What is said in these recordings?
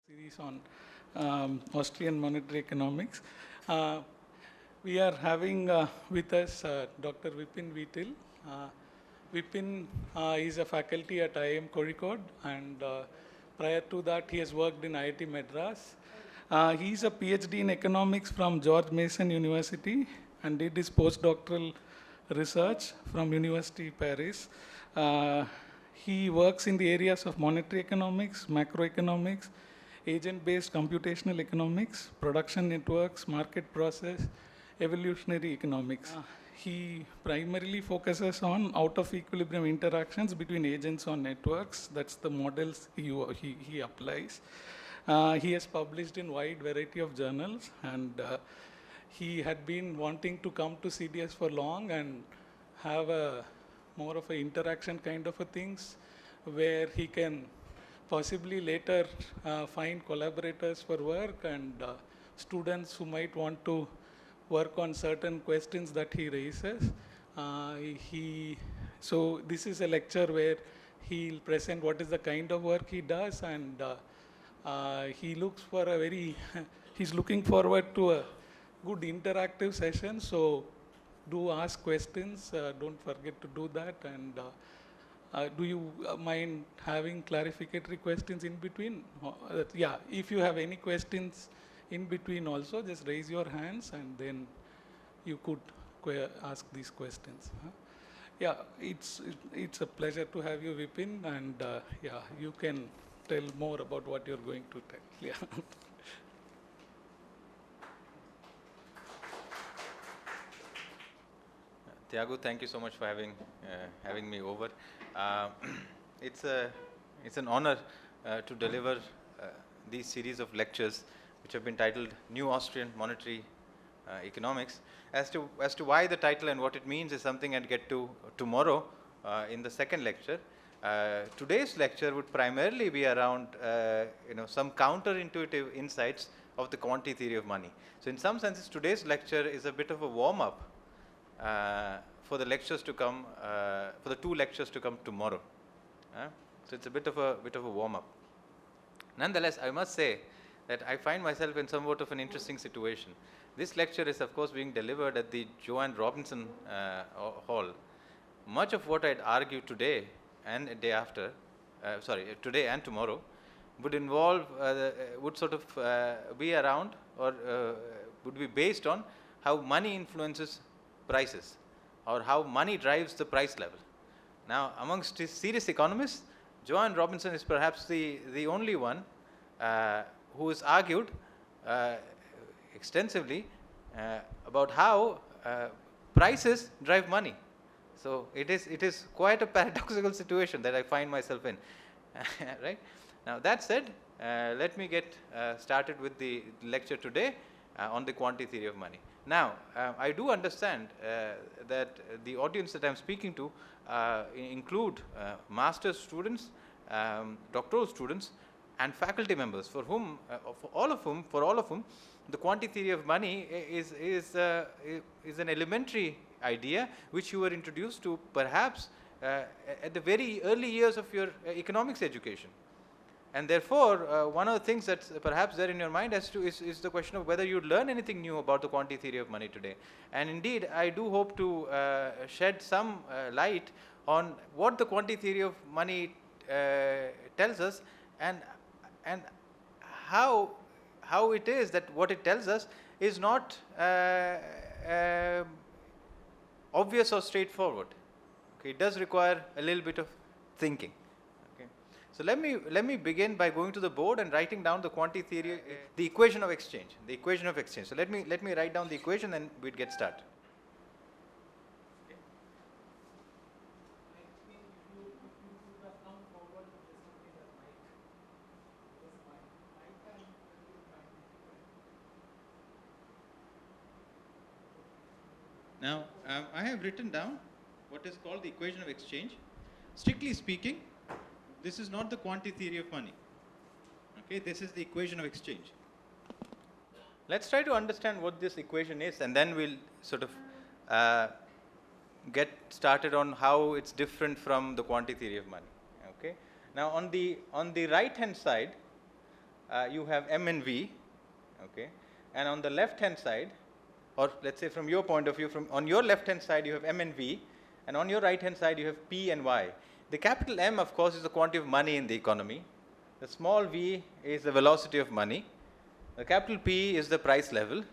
series on Austrian monetary economics. Uh, we are having with us Dr. Vipin Veetil. Uh, Vipin is a faculty at IIM Kozhikode, and prior to that, he has worked in IIT Madras. He is a PhD in economics from George Mason University and did his postdoctoral research from University Paris. Uh, he works in the areas of monetary economics, macroeconomics, agent-based computational economics, production networks, market process, evolutionary economics. He primarily focuses on out-of-equilibrium interactions between agents on networks. That's the models he applies. He has published in wide variety of journals, and he had been wanting to come to CDS for long and have a more of an interaction kind of a things where he can possibly later find collaborators for work and students who might want to work on certain questions that he raises. So this is a lecture where he'll present what is the kind of work he does, and he looks for a very, he's looking forward to a good interactive session. So do ask questions, don't forget to do that. And do you mind having clarificatory questions in between? Yeah, if you have any questions in between also, just raise your hands and then you could ask these questions. Yeah, it's a pleasure to have you, Vipin, and yeah, you can tell more about what you're going to tell. Yeah. Tiago, thank you so much for having me over. It's an honor to deliver these series of lectures, which have been titled New Austrian Monetary Economics. As to why the title and what it means is something I'll get to tomorrow in the second lecture. Today's lecture would primarily be around some counterintuitive insights of the quantity theory of money. So in some senses, today's lecture is a bit of a warm-up for the lectures to come, for the two lectures to come tomorrow. So it's a bit of a warm-up. Nonetheless, I must say that I find myself in somewhat of an interesting situation. This lecture is, of course, being delivered at the Joanne Robinson Hall. Much of what I'd argue today and day after, today and tomorrow, would involve, would sort of be around or would be based on how money influences prices, or how money drives the price level. Now, amongst serious economists, Joanne Robinson is perhaps the only one who has argued extensively about how prices drive money. So it is quite a paradoxical situation that I find myself in. Right? Now that said, let me get started with the lecture today on the quantity theory of money. Now, I do understand that the audience that I'm speaking to include master's students, doctoral students, and faculty members, for all of whom, the quantity theory of money is an elementary idea which you were introduced to perhaps at the very early years of your economics education. And therefore, one of the things that's perhaps there in your mind is the question of whether you learn anything new about the quantity theory of money today. And indeed, I do hope to shed some light on what the quantity theory of money tells us, and how it is that what it tells us is not obvious or straightforward. Okay, it does require a little bit of thinking. So let me begin by going to the board and writing down the quantity theory, the equation of exchange. The equation of exchange. So let me write down the equation, and we'd get started. Now, I have written down what is called the equation of exchange. Strictly speaking, this is not the quantity theory of money. Okay, this is the equation of exchange. Let's try to understand what this equation is, and then we'll sort of get started on how it's different from the quantity theory of money. Okay. Now, on the right hand side, you have M and V, okay, and on the left hand side, or let's say from your point of view, on your left hand side you have M and V, and on your right hand side you have P and Y. The capital M, of course, is the quantity of money in the economy. The small v is the velocity of money. The capital P is the price level,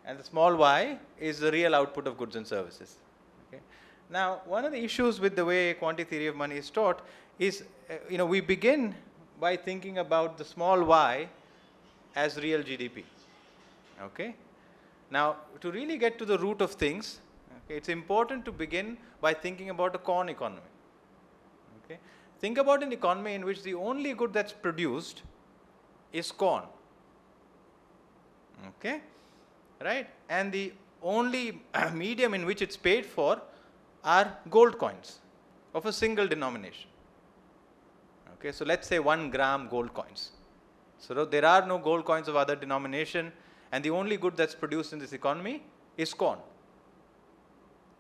and the small y is the real output of goods and services. Okay. Now, one of the issues with the way quantity theory of money is taught is, we begin by thinking about the small y as real GDP. Okay. Now, to really get to the root of things, okay, it's important to begin by thinking about a corn economy. Okay. Think about an economy in which the only good that's produced is corn. Okay. Right? And the only medium in which it's paid for are gold coins of a single denomination. Okay. So, let's say 1 gram gold coins. So, there are no gold coins of other denomination, and the only good that's produced in this economy is corn.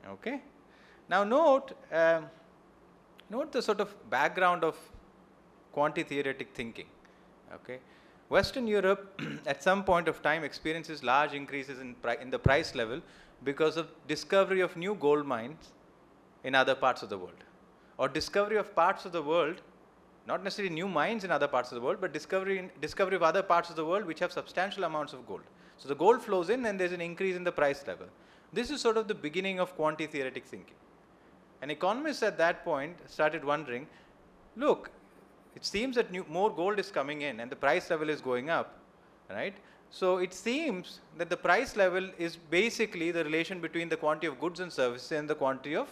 Okay. Now, note the sort of background of quantity theoretic thinking. Okay. Western Europe at some point of time experiences large increases in the price level because of discovery of new gold mines in other parts of the world, or discovery of parts of the world, not necessarily new mines in other parts of the world, but discovery of other parts of the world which have substantial amounts of gold. So, the gold flows in and there is an increase in the price level. This is sort of the beginning of quantity theoretic thinking. And economists at that point started wondering, look, it seems that more gold is coming in and the price level is going up, right? So, it seems that the price level is basically the relation between the quantity of goods and services and the quantity of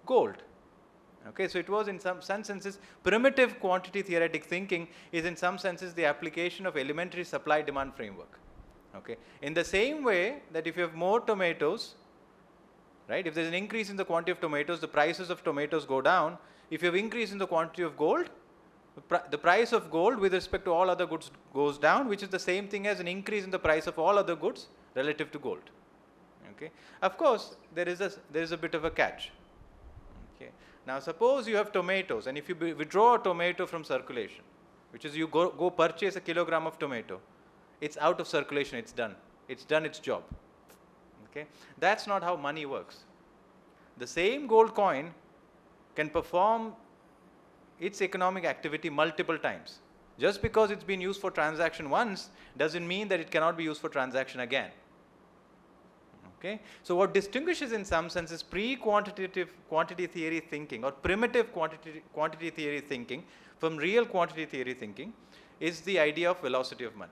gold. Okay, so it was in some senses, primitive quantity theoretic thinking is in some senses the application of elementary supply demand framework. Okay. In the same way that if you have more tomatoes, right, if there is an increase in the quantity of tomatoes, the prices of tomatoes go down. If you have increase in the quantity of gold, the price of gold with respect to all other goods goes down, which is the same thing as an increase in the price of all other goods relative to gold. Okay. Of course, there is a bit of a catch. Okay. Now, suppose you have tomatoes, and if you withdraw a tomato from circulation, which is you go purchase a kilogram of tomato, it's out of circulation, it's done its job. Okay. That's not how money works. The same gold coin can perform its economic activity multiple times. Just because it's been used for transaction once doesn't mean that it cannot be used for transaction again. Okay. So, what distinguishes in some sense is pre-quantitative quantity theory thinking or primitive quantity theory thinking from real quantity theory thinking is the idea of velocity of money.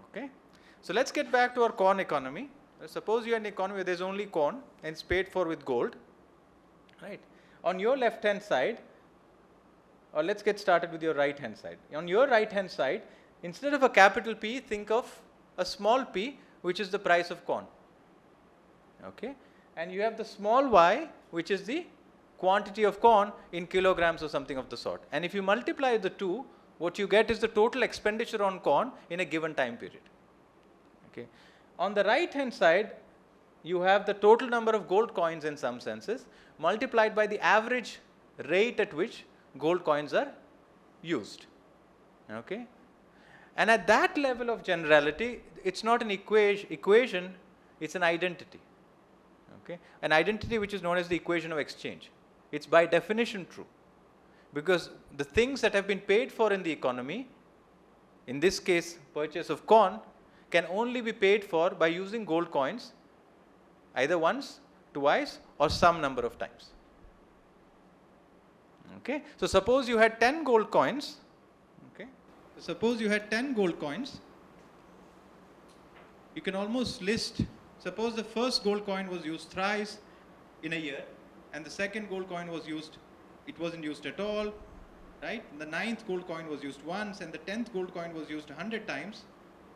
Okay. So, let's get back to our corn economy. Suppose you are an economy where there is only corn and it's paid for with gold, right. On your left hand side, or let's get started with your right hand side. On your right hand side, instead of a capital P, think of a small p, which is the price of corn. Okay. And you have the small y, which is the quantity of corn in kilograms or something of the sort. And if you multiply the two, what you get is the total expenditure on corn in a given time period. Okay. On the right hand side, you have the total number of gold coins in some senses multiplied by the average rate at which gold coins are used. Okay. And at that level of generality, it's not an equation, it's an identity. Okay. An identity which is known as the equation of exchange. It's by definition true, because the things that have been paid for in the economy, in this case purchase of corn, can only be paid for by using gold coins either once, twice, or some number of times. Okay. So, suppose you had 10 gold coins. Okay. So, suppose you had 10 gold coins. You can almost list, suppose the first gold coin was used thrice in a year, and the second gold coin was used, it wasn't used at all, right? The 9th gold coin was used once, and the 10th gold coin was used 100 times,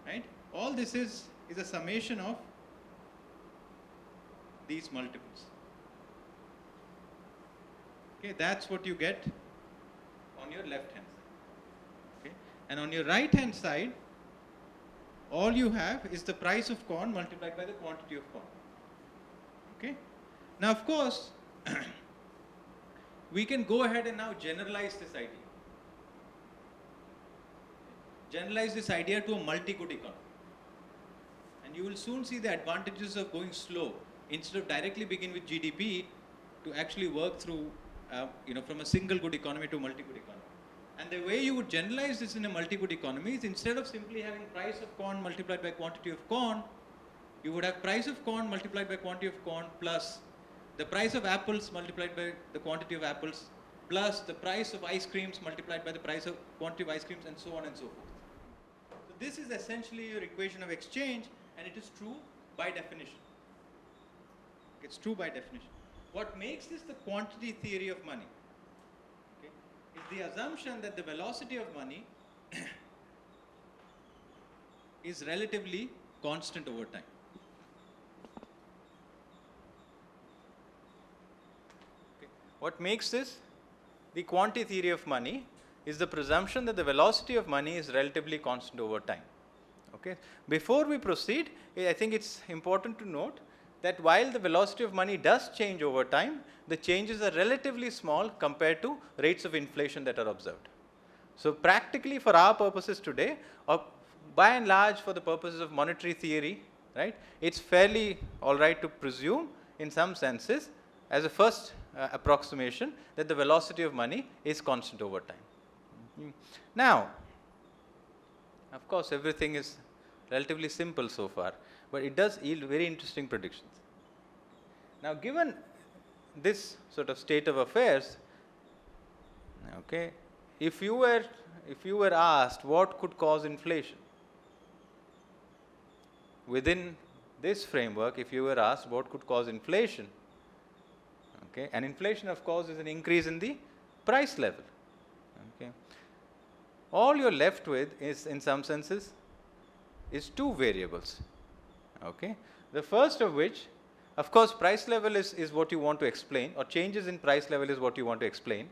right? All this is a summation of these multiples. Okay, that's what you get on your left hand side. Okay, and on your right hand side, all you have is the price of corn multiplied by the quantity of corn. Okay. Now, of course, we can go ahead and now generalize this idea. generalize this idea to a multi-good economy. And you will soon see the advantages of going slow. Instead of directly begin with GDP, to actually work through, from a single good economy to a multi-good economy. And the way you would generalize this in a multi-good economy is, instead of simply having price of corn multiplied by quantity of corn, you would have price of corn multiplied by quantity of corn plus the price of apples multiplied by the quantity of apples plus the price of ice creams multiplied by the price of quantity of ice creams, and so on and so forth. So this is essentially your equation of exchange, and it is true by definition. It's true by definition. What makes this the quantity theory of money, okay, is the assumption that the velocity of money is relatively constant over time. Okay. What makes this the quantity theory of money is the presumption that the velocity of money is relatively constant over time. Okay. Before we proceed, I think it's important to note that while the velocity of money does change over time, the changes are relatively small compared to rates of inflation that are observed. So practically, for our purposes today, or by and large for the purposes of monetary theory, right, it's fairly all right to presume in some senses as a first approximation that the velocity of money is constant over time. Now, of course, everything is relatively simple so far, but it does yield very interesting predictions. Now, given this sort of state of affairs, okay, if you were asked what could cause inflation, within this framework, if you were asked what could cause inflation, okay, and inflation of course is an increase in the price level, okay, all you're left with is, in some senses, is two variables. Okay. The first of which, of course, price level is what you want to explain, or changes in price level is what you want to explain.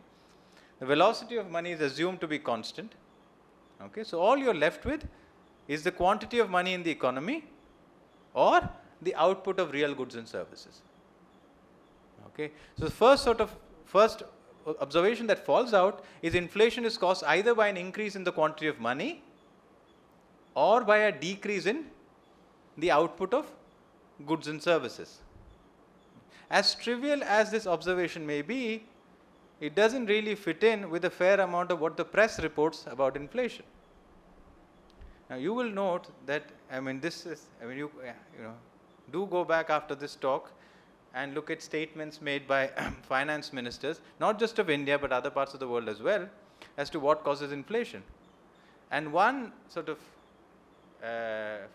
The velocity of money is assumed to be constant. Okay. So all you're left with is the quantity of money in the economy or the output of real goods and services. Okay. So the first observation that falls out is inflation is caused either by an increase in the quantity of money or by a decrease in the output of goods and services. As trivial as this observation may be, it doesn't really fit in with a fair amount of what the press reports about inflation. Now you will note that, you do go back after this talk and look at statements made by finance ministers, not just of India but other parts of the world as well, as to what causes inflation. And one sort of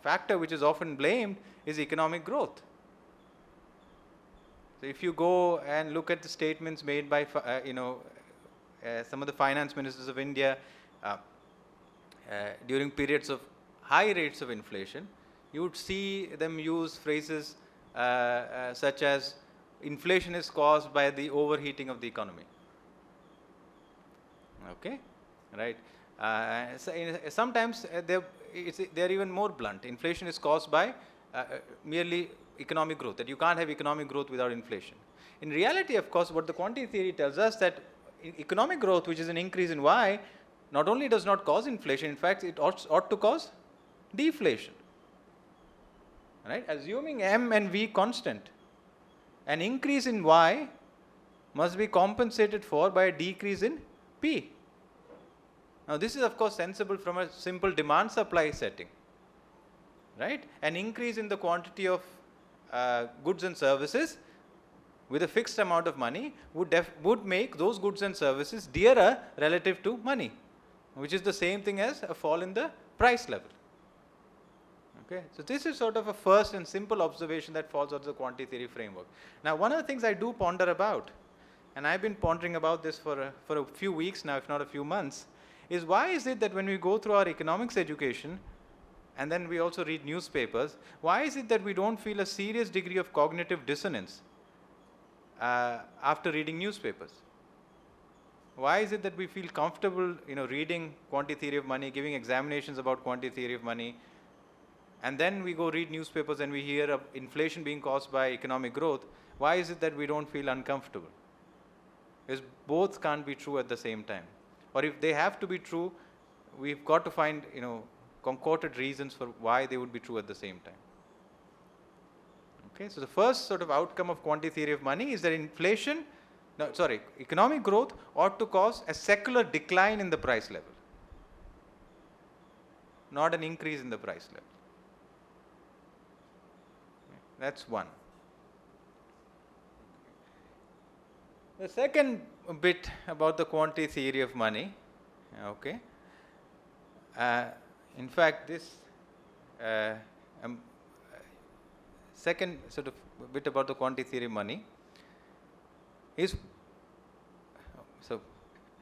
factor which is often blamed is economic growth. So if you go and look at the statements made by some of the finance ministers of India during periods of high rates of inflation, you would see them use phrases such as inflation is caused by the overheating of the economy. Okay, right. Sometimes they're even more blunt. Inflation is caused by merely economic growth, that you can't have economic growth without inflation. In reality, of course, what the quantity theory tells us, that economic growth, which is an increase in Y, not only does not cause inflation, in fact, it ought to cause deflation. Right? Assuming M and V constant, an increase in Y must be compensated for by a decrease in P. Now, this is of course sensible from a simple demand supply setting, right? An increase in the quantity of goods and services with a fixed amount of money would make those goods and services dearer relative to money, which is the same thing as a fall in the price level. Okay. So this is sort of a first and simple observation that falls out of the quantity theory framework. Now, one of the things I do ponder about, and I've been pondering about this for a few weeks now, if not a few months, is why is it that when we go through our economics education and then we also read newspapers, why is it that we don't feel a serious degree of cognitive dissonance after reading newspapers? Why is it that we feel comfortable, reading quantity theory of money, giving examinations about quantity theory of money, and then we go read newspapers and we hear of inflation being caused by economic growth? Why is it that we don't feel uncomfortable? Because both can't be true at the same time. Or if they have to be true, we've got to find, concordant reasons for why they would be true at the same time. Okay, so the first sort of outcome of quantity theory of money is that economic growth ought to cause a secular decline in the price level, not an increase in the price level. That's one. The second bit about the quantity theory of money, okay. In fact, this second sort of bit about the quantity theory of money is, so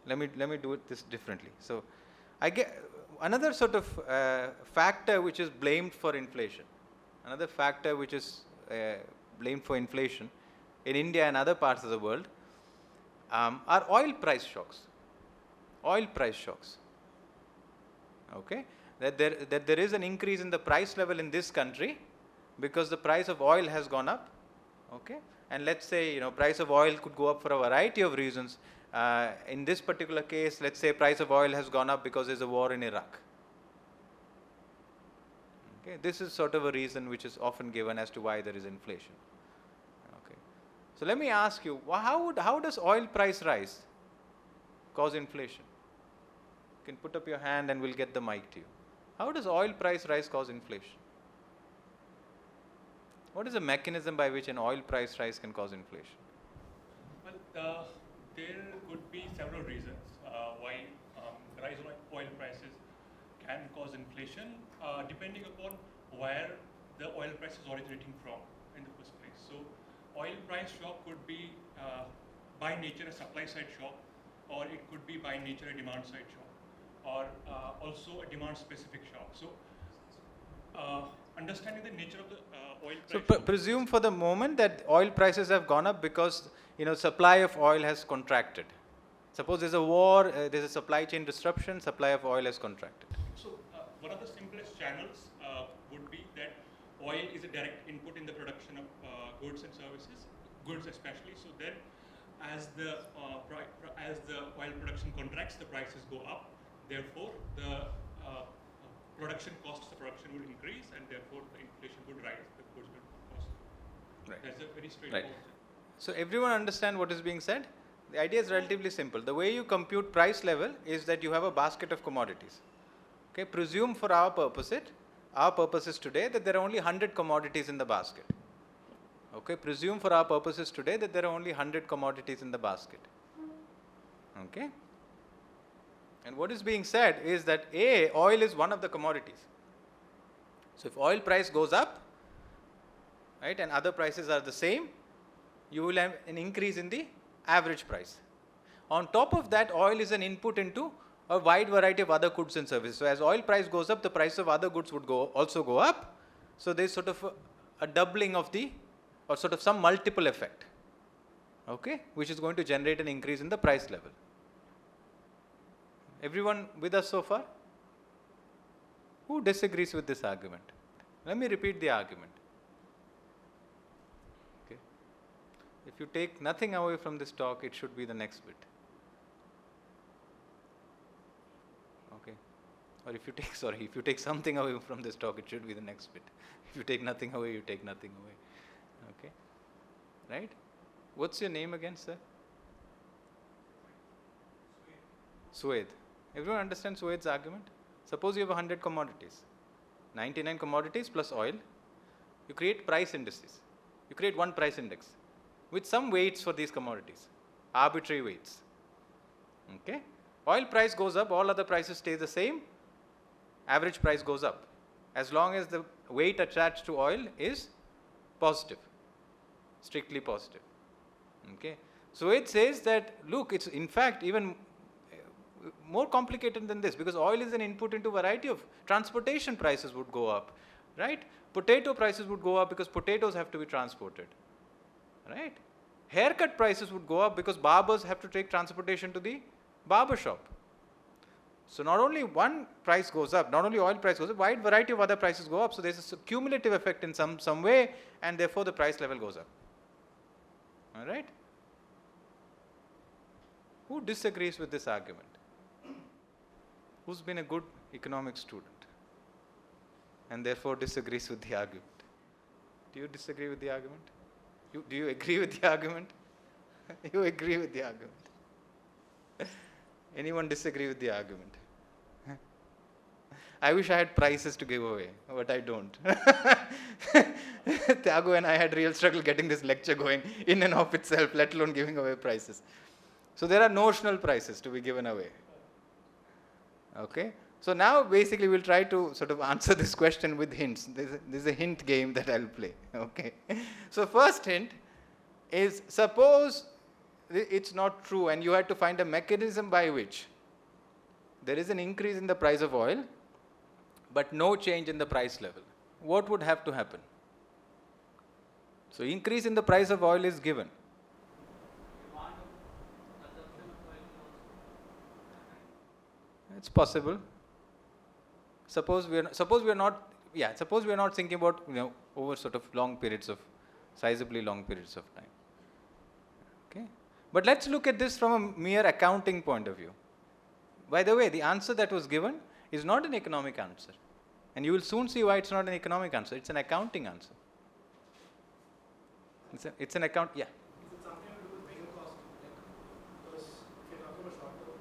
let me do this differently. So I get another sort of factor which is blamed for inflation. Another factor which is blamed for inflation in India and other parts of the world are oil price shocks. Oil price shocks. Okay, that there is an increase in the price level in this country because the price of oil has gone up. Okay, and let's say price of oil could go up for a variety of reasons. In this particular case, let's say price of oil has gone up because there's a war in Iraq. Okay, this is sort of a reason which is often given as to why there is inflation. Okay, so let me ask you, how does oil price rise cause inflation? You can put up your hand and we'll get the mic to you. How does oil price rise cause inflation? What is the mechanism by which an oil price rise can cause inflation? Well, there could be several reasons why rise in oil prices can cause inflation, depending upon where the oil price is originating from in the first place. So oil price shock could be by nature a supply side shock, or it could be by nature a demand side shock, or also a demand specific shock. So understanding the nature of the oil price. So presume for the moment that oil prices have gone up because supply of oil has contracted. Suppose there's a war, there's a supply chain disruption, supply of oil has contracted. So one of the simplest channels would be that oil is a direct input in the production of goods and services, goods especially. So then, as the oil production contracts, the prices go up. Therefore, the production costs of production will increase, and therefore the inflation would rise. The goods will cost. Right. That's a very straightforward. Right. So everyone understand what is being said? The idea is relatively simple. The way you compute price level is that you have a basket of commodities. Okay, presume for our purposes today that there are only 100 commodities in the basket. Okay, presume for our purposes today that there are only 100 commodities in the basket. Okay, and what is being said is that oil is one of the commodities. So if oil price goes up, right, and other prices are the same, you will have an increase in the average price. On top of that, oil is an input into a wide variety of other goods and services. So as oil price goes up, the price of other goods would also go up. So there's sort of a doubling of or sort of some multiple effect, okay, which is going to generate an increase in the price level. Everyone with us so far? Who disagrees with this argument? Let me repeat the argument. Okay. If you take nothing away from this talk, it should be the next bit. Okay. Or if you take something away from this talk, it should be the next bit. If you take nothing away, you take nothing away. Okay. Right? What's your name again, sir? Sued. Everyone understands Sued's argument? Suppose you have 100 commodities, 99 commodities plus oil. You create price indices. You create one price index with some weights for these commodities, arbitrary weights. Okay? Oil price goes up, all other prices stay the same, average price goes up, as long as the weight attached to oil is positive, strictly positive. Okay? So it says that, look, it's in fact even more complicated than this, because oil is an input into a variety of transportation. Prices would go up, right? Potato prices would go up because potatoes have to be transported, right? Haircut prices would go up because barbers have to take transportation to the barber shop. So not only one price goes up, not only oil price goes up, wide variety of other prices go up. So there's a cumulative effect in some way, and therefore the price level goes up. All right? Who disagrees with this argument? Who's been a good economics student and therefore disagrees with the argument? Do you disagree with the argument? Do you agree with the argument? You agree with the argument. Anyone disagree with the argument? I wish I had prizes to give away, but I don't. Tyagu and I had real struggle getting this lecture going in and of itself, let alone giving away prizes. So there are notional prizes to be given away. Okay? So now basically we'll try to sort of answer this question with hints. There's a hint game that I'll play. Okay? So first hint is, suppose it's not true and you had to find a mechanism by which there is an increase in the price of oil but no change in the price level. What would have to happen? So increase in the price of oil is given. It's possible. Suppose we are not thinking about over sort of long periods of sizably long periods of time. Okay, but let's look at this from a mere accounting point of view. By the way, the answer that was given is not an economic answer, and you will soon see why it's not an economic answer. It's an accounting answer. It's an account. Yeah. Is it something to do with variable cost? Because if you're talking about short term,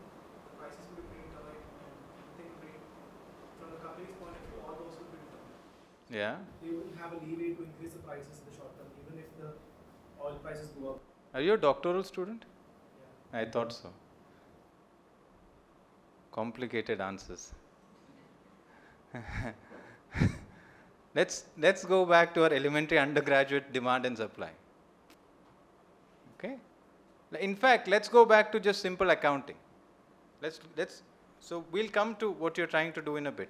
the prices will be pretty tight, and I think from the company's point of view, all those will be determined. Yeah. They will have a leeway to increase the prices in the short term, even if the oil prices go up. Are you a doctoral student? Yeah. I thought so. Complicated answers. Let's go back to our elementary undergraduate demand and supply. Okay? In fact, let's go back to just simple accounting. So we'll come to what you're trying to do in a bit.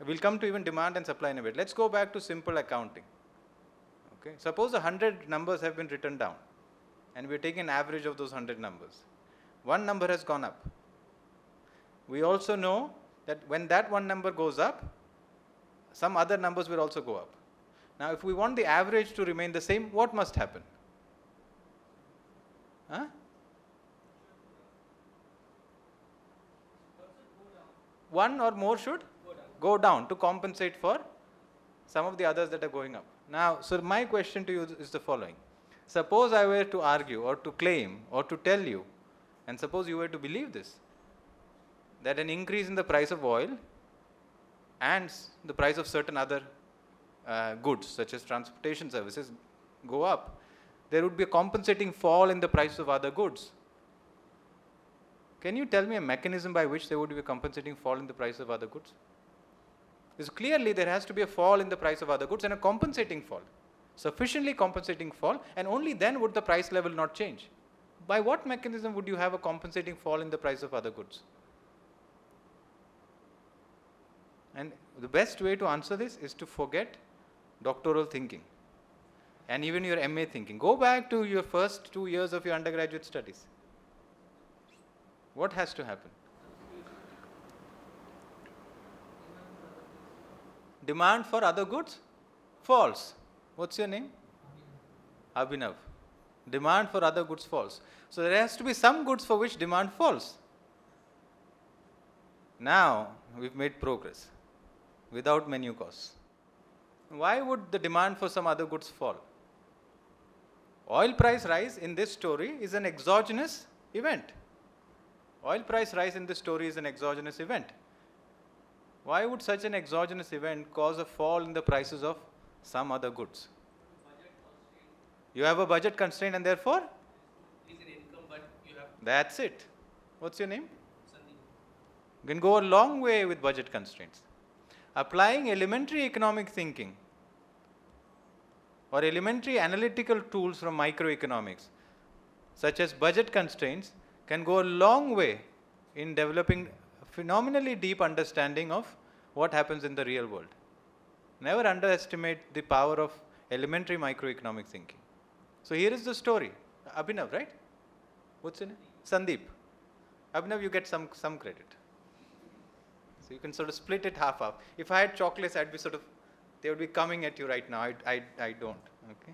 We'll come to even demand and supply in a bit. Let's go back to simple accounting. Okay? Suppose 100 numbers have been written down and we're taking an average of those 100 numbers. One number has gone up. We also know that when that one number goes up, some other numbers will also go up. Now, if we want the average to remain the same, what must happen? Huh? One or more should go down to compensate for some of the others that are going up. Now, so my question to you is the following. Suppose I were to argue or to claim or to tell you, and suppose you were to believe this, that an increase in the price of oil and the price of certain other goods such as transportation services go up, there would be a compensating fall in the price of other goods. Can you tell me a mechanism by which there would be a compensating fall in the price of other goods? Because clearly there has to be a fall in the price of other goods and a compensating fall, sufficiently compensating fall, and only then would the price level not change. By what mechanism would you have a compensating fall in the price of other goods? And the best way to answer this is to forget doctoral thinking and even your MA thinking. Go back to your first 2 years of your undergraduate studies. What has to happen? Demand for other goods falls. What's your name? Abhinav. Demand for other goods falls. So there has to be some goods for which demand falls. Now we've made progress without menu costs. Why would the demand for some other goods fall? Oil price rise in this story is an exogenous event. Oil price rise in this story is an exogenous event. Why would such an exogenous event cause a fall in the prices of some other goods? You have a budget constraint and therefore? That's it. What's your name? You can go a long way with budget constraints. Applying elementary economic thinking or elementary analytical tools from microeconomics, such as budget constraints, can go a long way in developing a phenomenally deep understanding of what happens in the real world. Never underestimate the power of elementary microeconomic thinking. So here is the story. Abhinav, right? What's your name? Sandeep. Abhinav, you get some credit. So you can sort of split it half-half. If I had chocolates, I'd be sort of, they would be coming at you right now. I don't. Okay.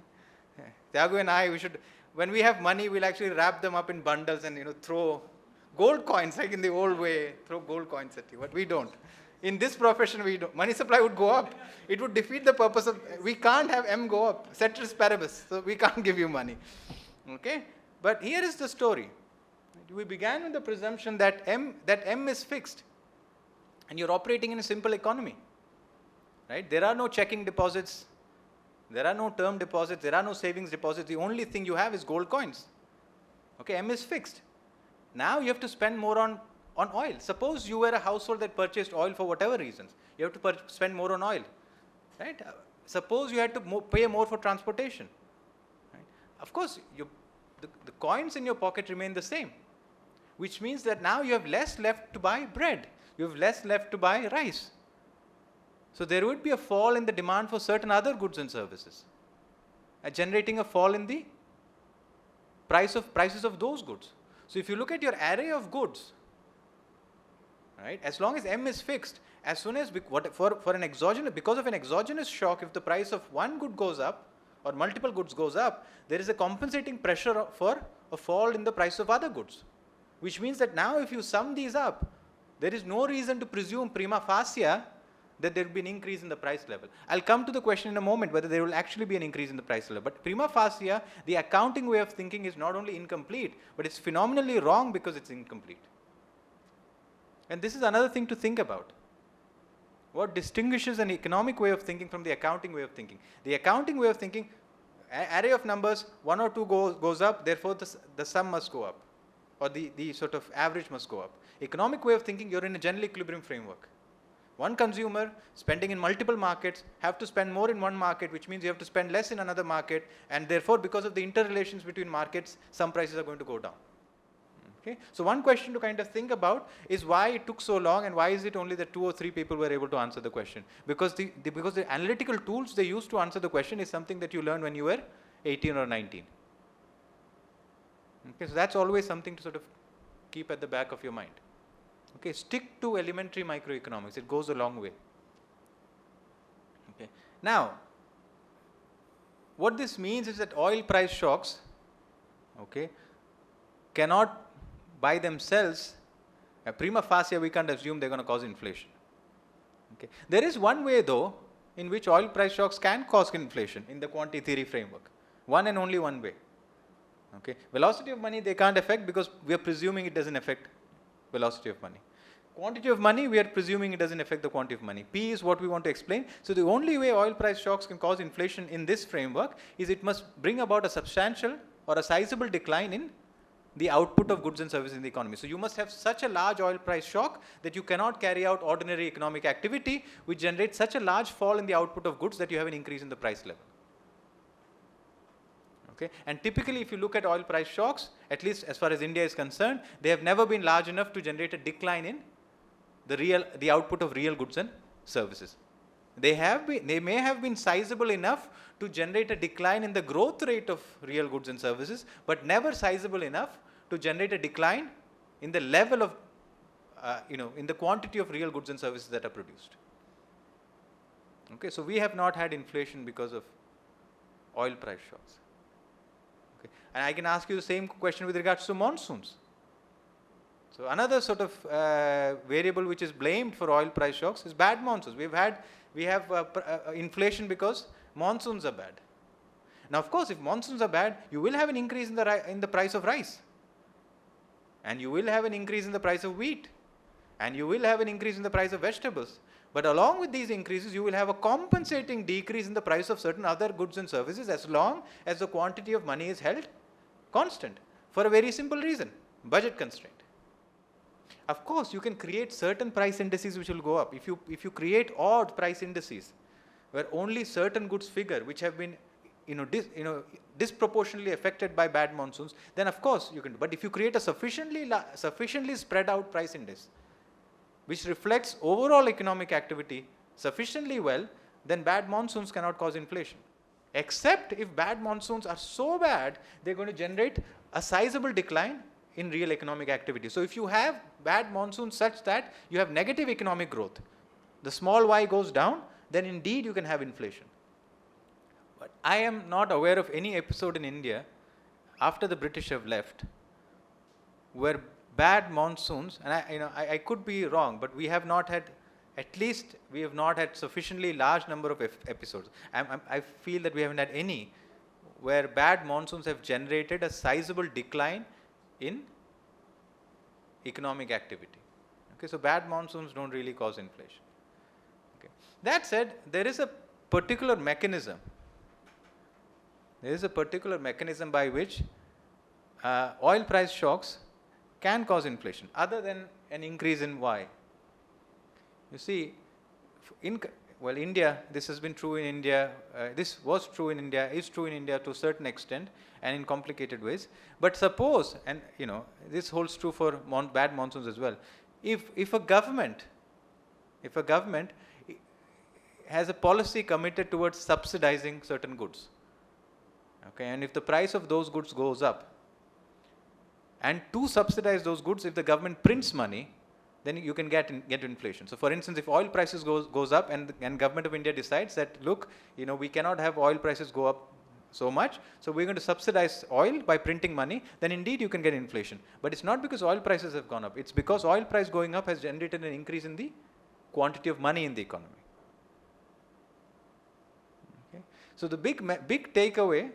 Tyagu and I, we should, when we have money, we'll actually wrap them up in bundles and throw gold coins, like in the old way, throw gold coins at you, but we don't. In this profession, we don't. Money supply would go up. It would defeat the purpose of, we can't have M go up, ceteris paribus, so we can't give you money. Okay? But here is the story. We began with the presumption that M is fixed, and you're operating in a simple economy. Right? There are no checking deposits, there are no term deposits, there are no savings deposits. The only thing you have is gold coins. Okay, M is fixed. Now you have to spend more on oil. Suppose you were a household that purchased oil for whatever reasons. You have to spend more on oil. Right? Suppose you had to pay more for transportation. Right? Of course, the coins in your pocket remain the same, which means that now you have less left to buy bread. You have less left to buy rice. So there would be a fall in the demand for certain other goods and services, generating a fall in the prices of those goods. So if you look at your array of goods, right, as long as M is fixed, as soon as for an exogenous, because of an exogenous shock, if the price of one good goes up or multiple goods goes up, there is a compensating pressure for a fall in the price of other goods, which means that now if you sum these up, there is no reason to presume prima facie that there will be an increase in the price level. I'll come to the question in a moment whether there will actually be an increase in the price level. But prima facie, the accounting way of thinking is not only incomplete, but it's phenomenally wrong because it's incomplete. And this is another thing to think about. What distinguishes an economic way of thinking from the accounting way of thinking? The accounting way of thinking, array of numbers, 1 or 2 goes up, therefore the sum must go up, or the sort of average must go up. Economic way of thinking, you're in a general equilibrium framework. One consumer spending in multiple markets have to spend more in one market, which means you have to spend less in another market, and therefore because of the interrelations between markets, some prices are going to go down. Okay? So one question to kind of think about is why it took so long, and why is it only that 2 or 3 people were able to answer the question? Because the analytical tools they used to answer the question is something that you learned when you were 18 or 19. Okay, so that's always something to sort of keep at the back of your mind. Okay, stick to elementary microeconomics. It goes a long way. Okay. Now, what this means is that oil price shocks, okay, cannot by themselves, prima facie, we can't assume they're going to cause inflation. Okay. There is one way, though, in which oil price shocks can cause inflation in the quantity theory framework. One and only one way. Okay. Velocity of money they can't affect because we are presuming it doesn't affect velocity of money. Quantity of money, we are presuming it doesn't affect the quantity of money. P is what we want to explain. So the only way oil price shocks can cause inflation in this framework is it must bring about a substantial or a sizable decline in the output of goods and services in the economy. So you must have such a large oil price shock that you cannot carry out ordinary economic activity which generates such a large fall in the output of goods that you have an increase in the price level. Okay. And typically if you look at oil price shocks, at least as far as India is concerned, they have never been large enough to generate a decline in the output of real goods and services. They may have been sizable enough to generate a decline in the growth rate of real goods and services, but never sizable enough to generate a decline in the level of, in the quantity of real goods and services that are produced. Okay, so we have not had inflation because of oil price shocks. Okay. And I can ask you the same question with regards to monsoons. So another sort of variable which is blamed for oil price shocks is bad monsoons. We have inflation because monsoons are bad. Now, of course, if monsoons are bad, you will have an increase in the price of rice, and you will have an increase in the price of wheat, and you will have an increase in the price of vegetables. But along with these increases, you will have a compensating decrease in the price of certain other goods and services as long as the quantity of money is held constant, for a very simple reason: budget constraint. Of course, you can create certain price indices which will go up. If you create odd price indices where only certain goods figure which have been disproportionately affected by bad monsoons, then of course you can do. But if you create a sufficiently spread out price index which reflects overall economic activity sufficiently well, then bad monsoons cannot cause inflation. Except if bad monsoons are so bad, they're going to generate a sizable decline in real economic activity. So if you have bad monsoons such that you have negative economic growth, the small y goes down, then indeed you can have inflation. But I am not aware of any episode in India after the British have left where bad monsoons, and I could be wrong, but we have not had, at least we have not had sufficiently large number of episodes. I feel that we haven't had any where bad monsoons have generated a sizable decline in economic activity. Okay, so bad monsoons don't really cause inflation. Okay. That said, there is a particular mechanism. There is a particular mechanism by which oil price shocks can cause inflation, other than an increase in Y. You see, India, this has been true in India, this was true in India, is true in India to a certain extent and in complicated ways. But suppose, and this holds true for bad monsoons as well, if a government has a policy committed towards subsidizing certain goods, okay, and if the price of those goods goes up, and to subsidize those goods, if the government prints money, then you can get inflation. So for instance, if oil prices goes up and government of India decides that, look, we cannot have oil prices go up so much, so we're going to subsidize oil by printing money, then indeed you can get inflation. But it's not because oil prices have gone up, it's because oil price going up has generated an increase in the quantity of money in the economy. Okay. So the big takeaway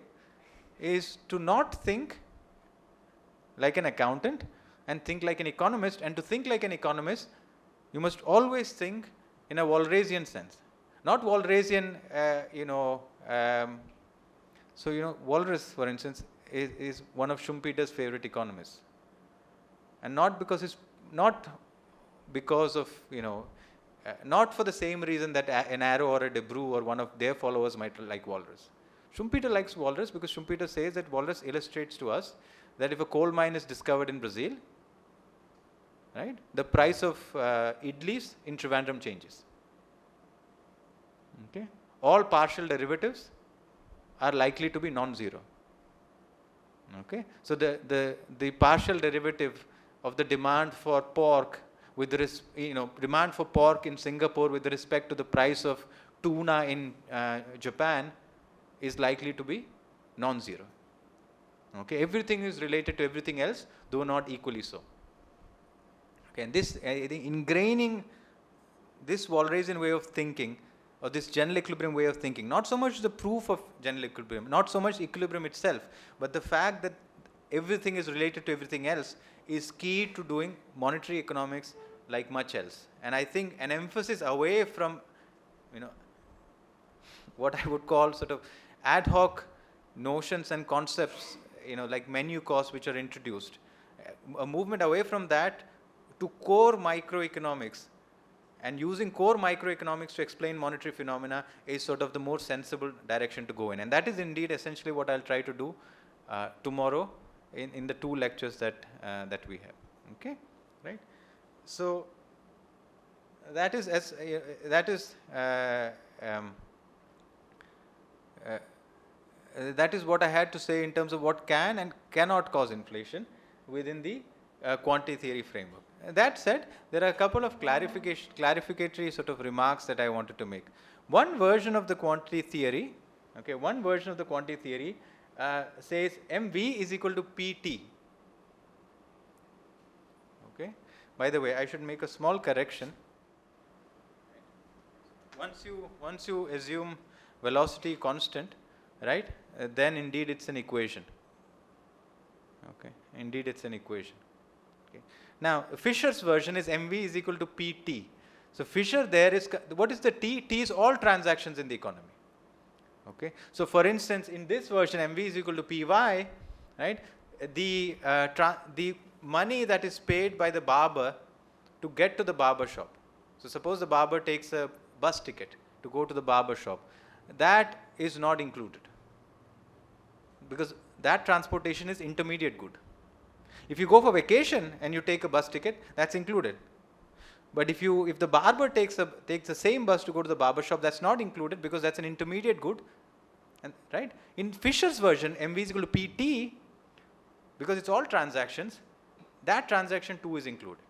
is to not think like an accountant and think like an economist, and to think like an economist, you must always think in a Walrasian sense. Not Walrasian, Walras, for instance, is one of Schumpeter's favorite economists. And not for the same reason that an Arrow or a Debreu or one of their followers might like Walras. Schumpeter likes Walras because Schumpeter says that Walras illustrates to us that if a coal mine is discovered in Brazil, right, the price of idlis in Trivandrum changes. Okay, all partial derivatives are likely to be non-zero. Okay, so the partial derivative of the demand for pork with demand for pork in Singapore with respect to the price of tuna in Japan is likely to be non-zero. Okay, everything is related to everything else, though not equally so. Okay, and this, I think, ingraining this Walrasian way of thinking, or this general equilibrium way of thinking, not so much the proof of general equilibrium, not so much equilibrium itself, but the fact that everything is related to everything else is key to doing monetary economics like much else. And I think an emphasis away from, what I would call sort of ad hoc notions and concepts, like menu costs which are introduced, a movement away from that to core microeconomics, and using core microeconomics to explain monetary phenomena is sort of the more sensible direction to go in. And that is indeed essentially what I'll try to do tomorrow in the 2 lectures that we have. Okay, right? So that is what I had to say in terms of what can and cannot cause inflation within the quantity theory framework. That said, there are a couple of clarificatory sort of remarks that I wanted to make. One version of the quantity theory, says MV is equal to PT. Okay. By the way, I should make a small correction. Once you assume velocity constant, right, then indeed it's an equation. Okay, indeed it's an equation. Okay. Now, Fisher's version is MV is equal to PT. So Fisher there is, what is the T? T is all transactions in the economy. Okay. So for instance, in this version, MV is equal to PY, right? The money that is paid by the barber to get to the barber shop. So suppose the barber takes a bus ticket to go to the barber shop. That is not included, because that transportation is intermediate good. If you go for vacation and you take a bus ticket, that's included. But if the barber takes the same bus to go to the barber shop, that's not included because that's an intermediate good. And right? In Fisher's version, MV is equal to PT, because it's all transactions, that transaction too is included.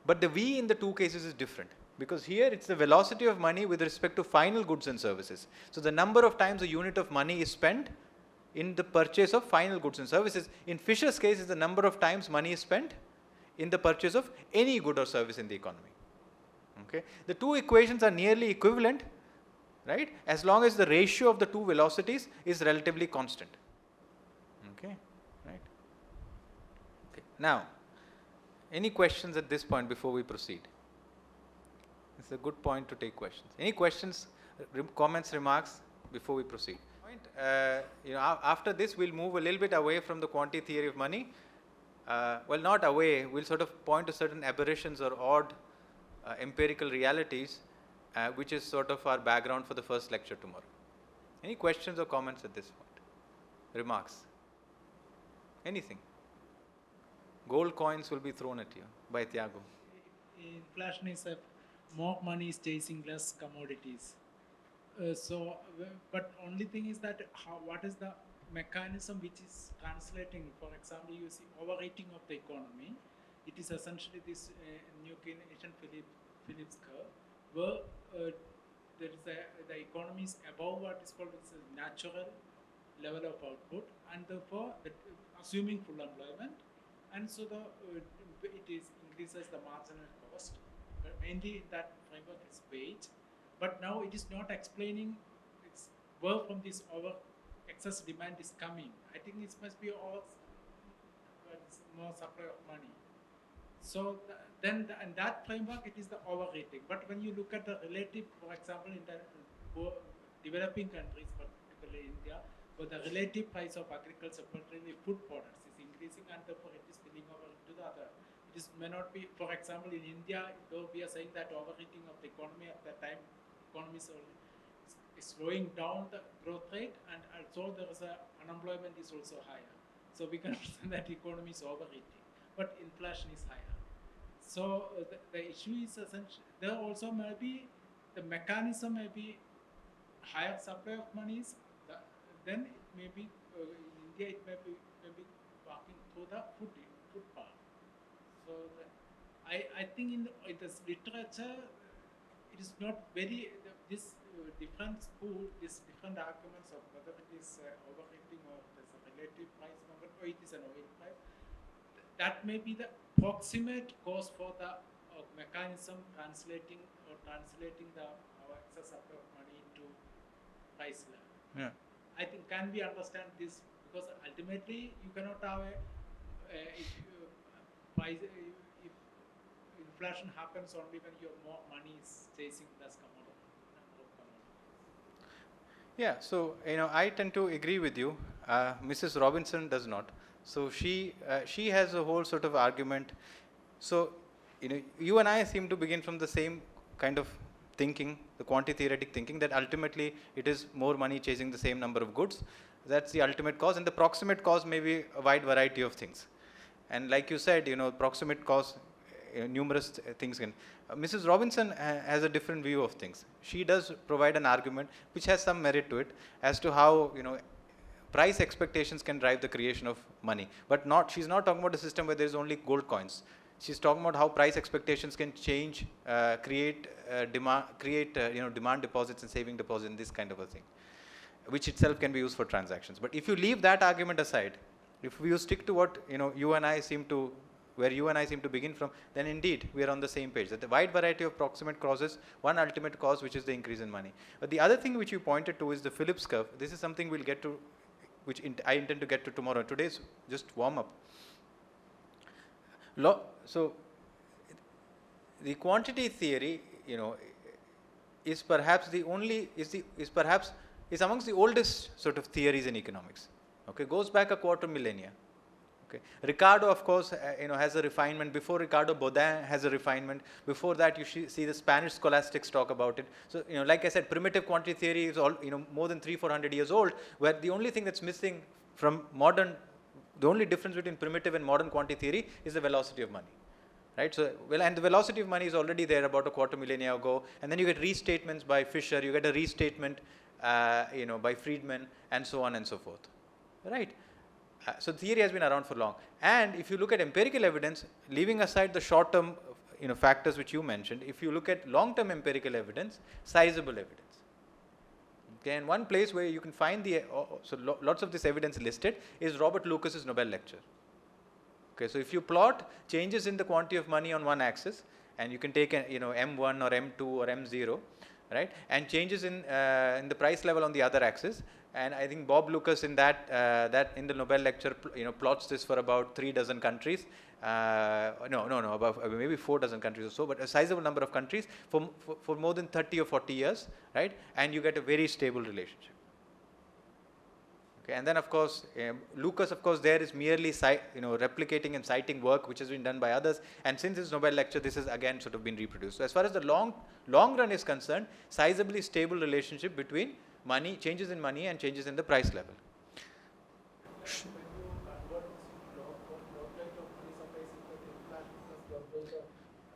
But the V in the 2 cases is different, because here it's the velocity of money with respect to final goods and services. So the number of times a unit of money is spent in the purchase of final goods and services. In Fisher's case, is the number of times money is spent in the purchase of any good or service in the economy. Okay. The two equations are nearly equivalent, right, as long as the ratio of the two velocities is relatively constant. Okay. Right. Okay. Now, any questions at this point before we proceed? It's a good point to take questions. Any questions, comments, remarks before we proceed? After this, we'll move a little bit away from the quantity theory of money. Well, not away, we'll sort of point to certain aberrations or odd empirical realities, which is sort of our background for the first lecture tomorrow. Any questions or comments at this point? Remarks? Anything? Gold coins will be thrown at you by Tiago. Inflation is more money is chasing less commodities. But only thing is that what is the mechanism which is translating? For example, you see overheating of the economy. It is essentially this new Keynesian Phillips curve, where there is the economy is above what is called a natural level of output, and therefore assuming full employment, and so it increases the marginal cost. But mainly that framework is wage, but now it is not explaining where from this excess demand is coming. I think it must be more supply of money. So in that framework, it is the overrating. But when you look at the relative, for example, in the developing countries, particularly India, where the relative price of agriculture, particularly food products, is increasing, and therefore it is spilling over into the other. It may not be, for example, in India, though we are saying that overheating of the economy at that time, economy is slowing down the growth rate, and also there is unemployment is also higher. So we can understand that the economy is overheating, but inflation is higher. So the issue is essentially, there also may be, the mechanism may be higher supply of monies, then it may be, in India it may be working through the food part. So I think in this literature, it is not very, this different school, these different arguments of whether it is overheating or there's a relative price number or it is an oil price, that may be the proximate cause for the mechanism translating our excess supply of money into price level. Yeah. I think can we understand this, because ultimately you cannot have if inflation happens only when your more money is chasing less commodity. Yeah, so I tend to agree with you. Mrs. Robinson does not. So she has a whole sort of argument. So you and I seem to begin from the same kind of thinking, the quanti-theoretic thinking, that ultimately it is more money chasing the same number of goods. That's the ultimate cause, and the proximate cause may be a wide variety of things. And like you said, proximate cause, numerous things can. Mrs. Robinson has a different view of things. She does provide an argument which has some merit to it as to how price expectations can drive the creation of money, but she's not talking about a system where there is only gold coins. She's talking about how price expectations can change, create demand deposits and saving deposits and this kind of a thing, which itself can be used for transactions. But if you leave that argument aside, if you stick to what you and I seem to begin from, then indeed we are on the same page. That the wide variety of proximate causes, one ultimate cause, which is the increase in money. But the other thing which you pointed to is the Phillips curve. This is something we'll get to, which I intend to get to tomorrow. Today's just warm up. So the quantity theory, is perhaps is amongst the oldest sort of theories in economics. Okay, goes back a quarter millennia. Okay. Ricardo, of course, has a refinement. Before Ricardo, Baudin has a refinement. Before that, you see the Spanish scholastics talk about it. So, like I said, primitive quantity theory is all, more than 300-400 years old, where the only thing that's missing from modern, the only difference between primitive and modern quantity theory is the velocity of money. Right? So, and the velocity of money is already there about a quarter millennia ago. And then you get restatements by Fisher, you get a restatement, by Friedman, and so on and so forth. Right? So theory has been around for long. And if you look at empirical evidence, leaving aside the short-term factors which you mentioned, if you look at long-term empirical evidence, sizable evidence. Okay, and one place where you can find lots of this evidence listed is Robert Lucas's Nobel lecture. Okay, so if you plot changes in the quantity of money on one axis, and you can take M1 or M2 or M0, right, and changes in the price level on the other axis, and I think Bob Lucas in that in the Nobel lecture plots this for about 3 dozen countries. About maybe 4 dozen countries or so, but a sizable number of countries for more than 30 or 40 years, right? And you get a very stable relationship. Okay, and then of course, Lucas, of course, there is merely replicating and citing work which has been done by others. And since his Nobel lecture, this has again sort of been reproduced. So as far as the long run is concerned, sizably stable relationship between money, changes in money and changes in the price level.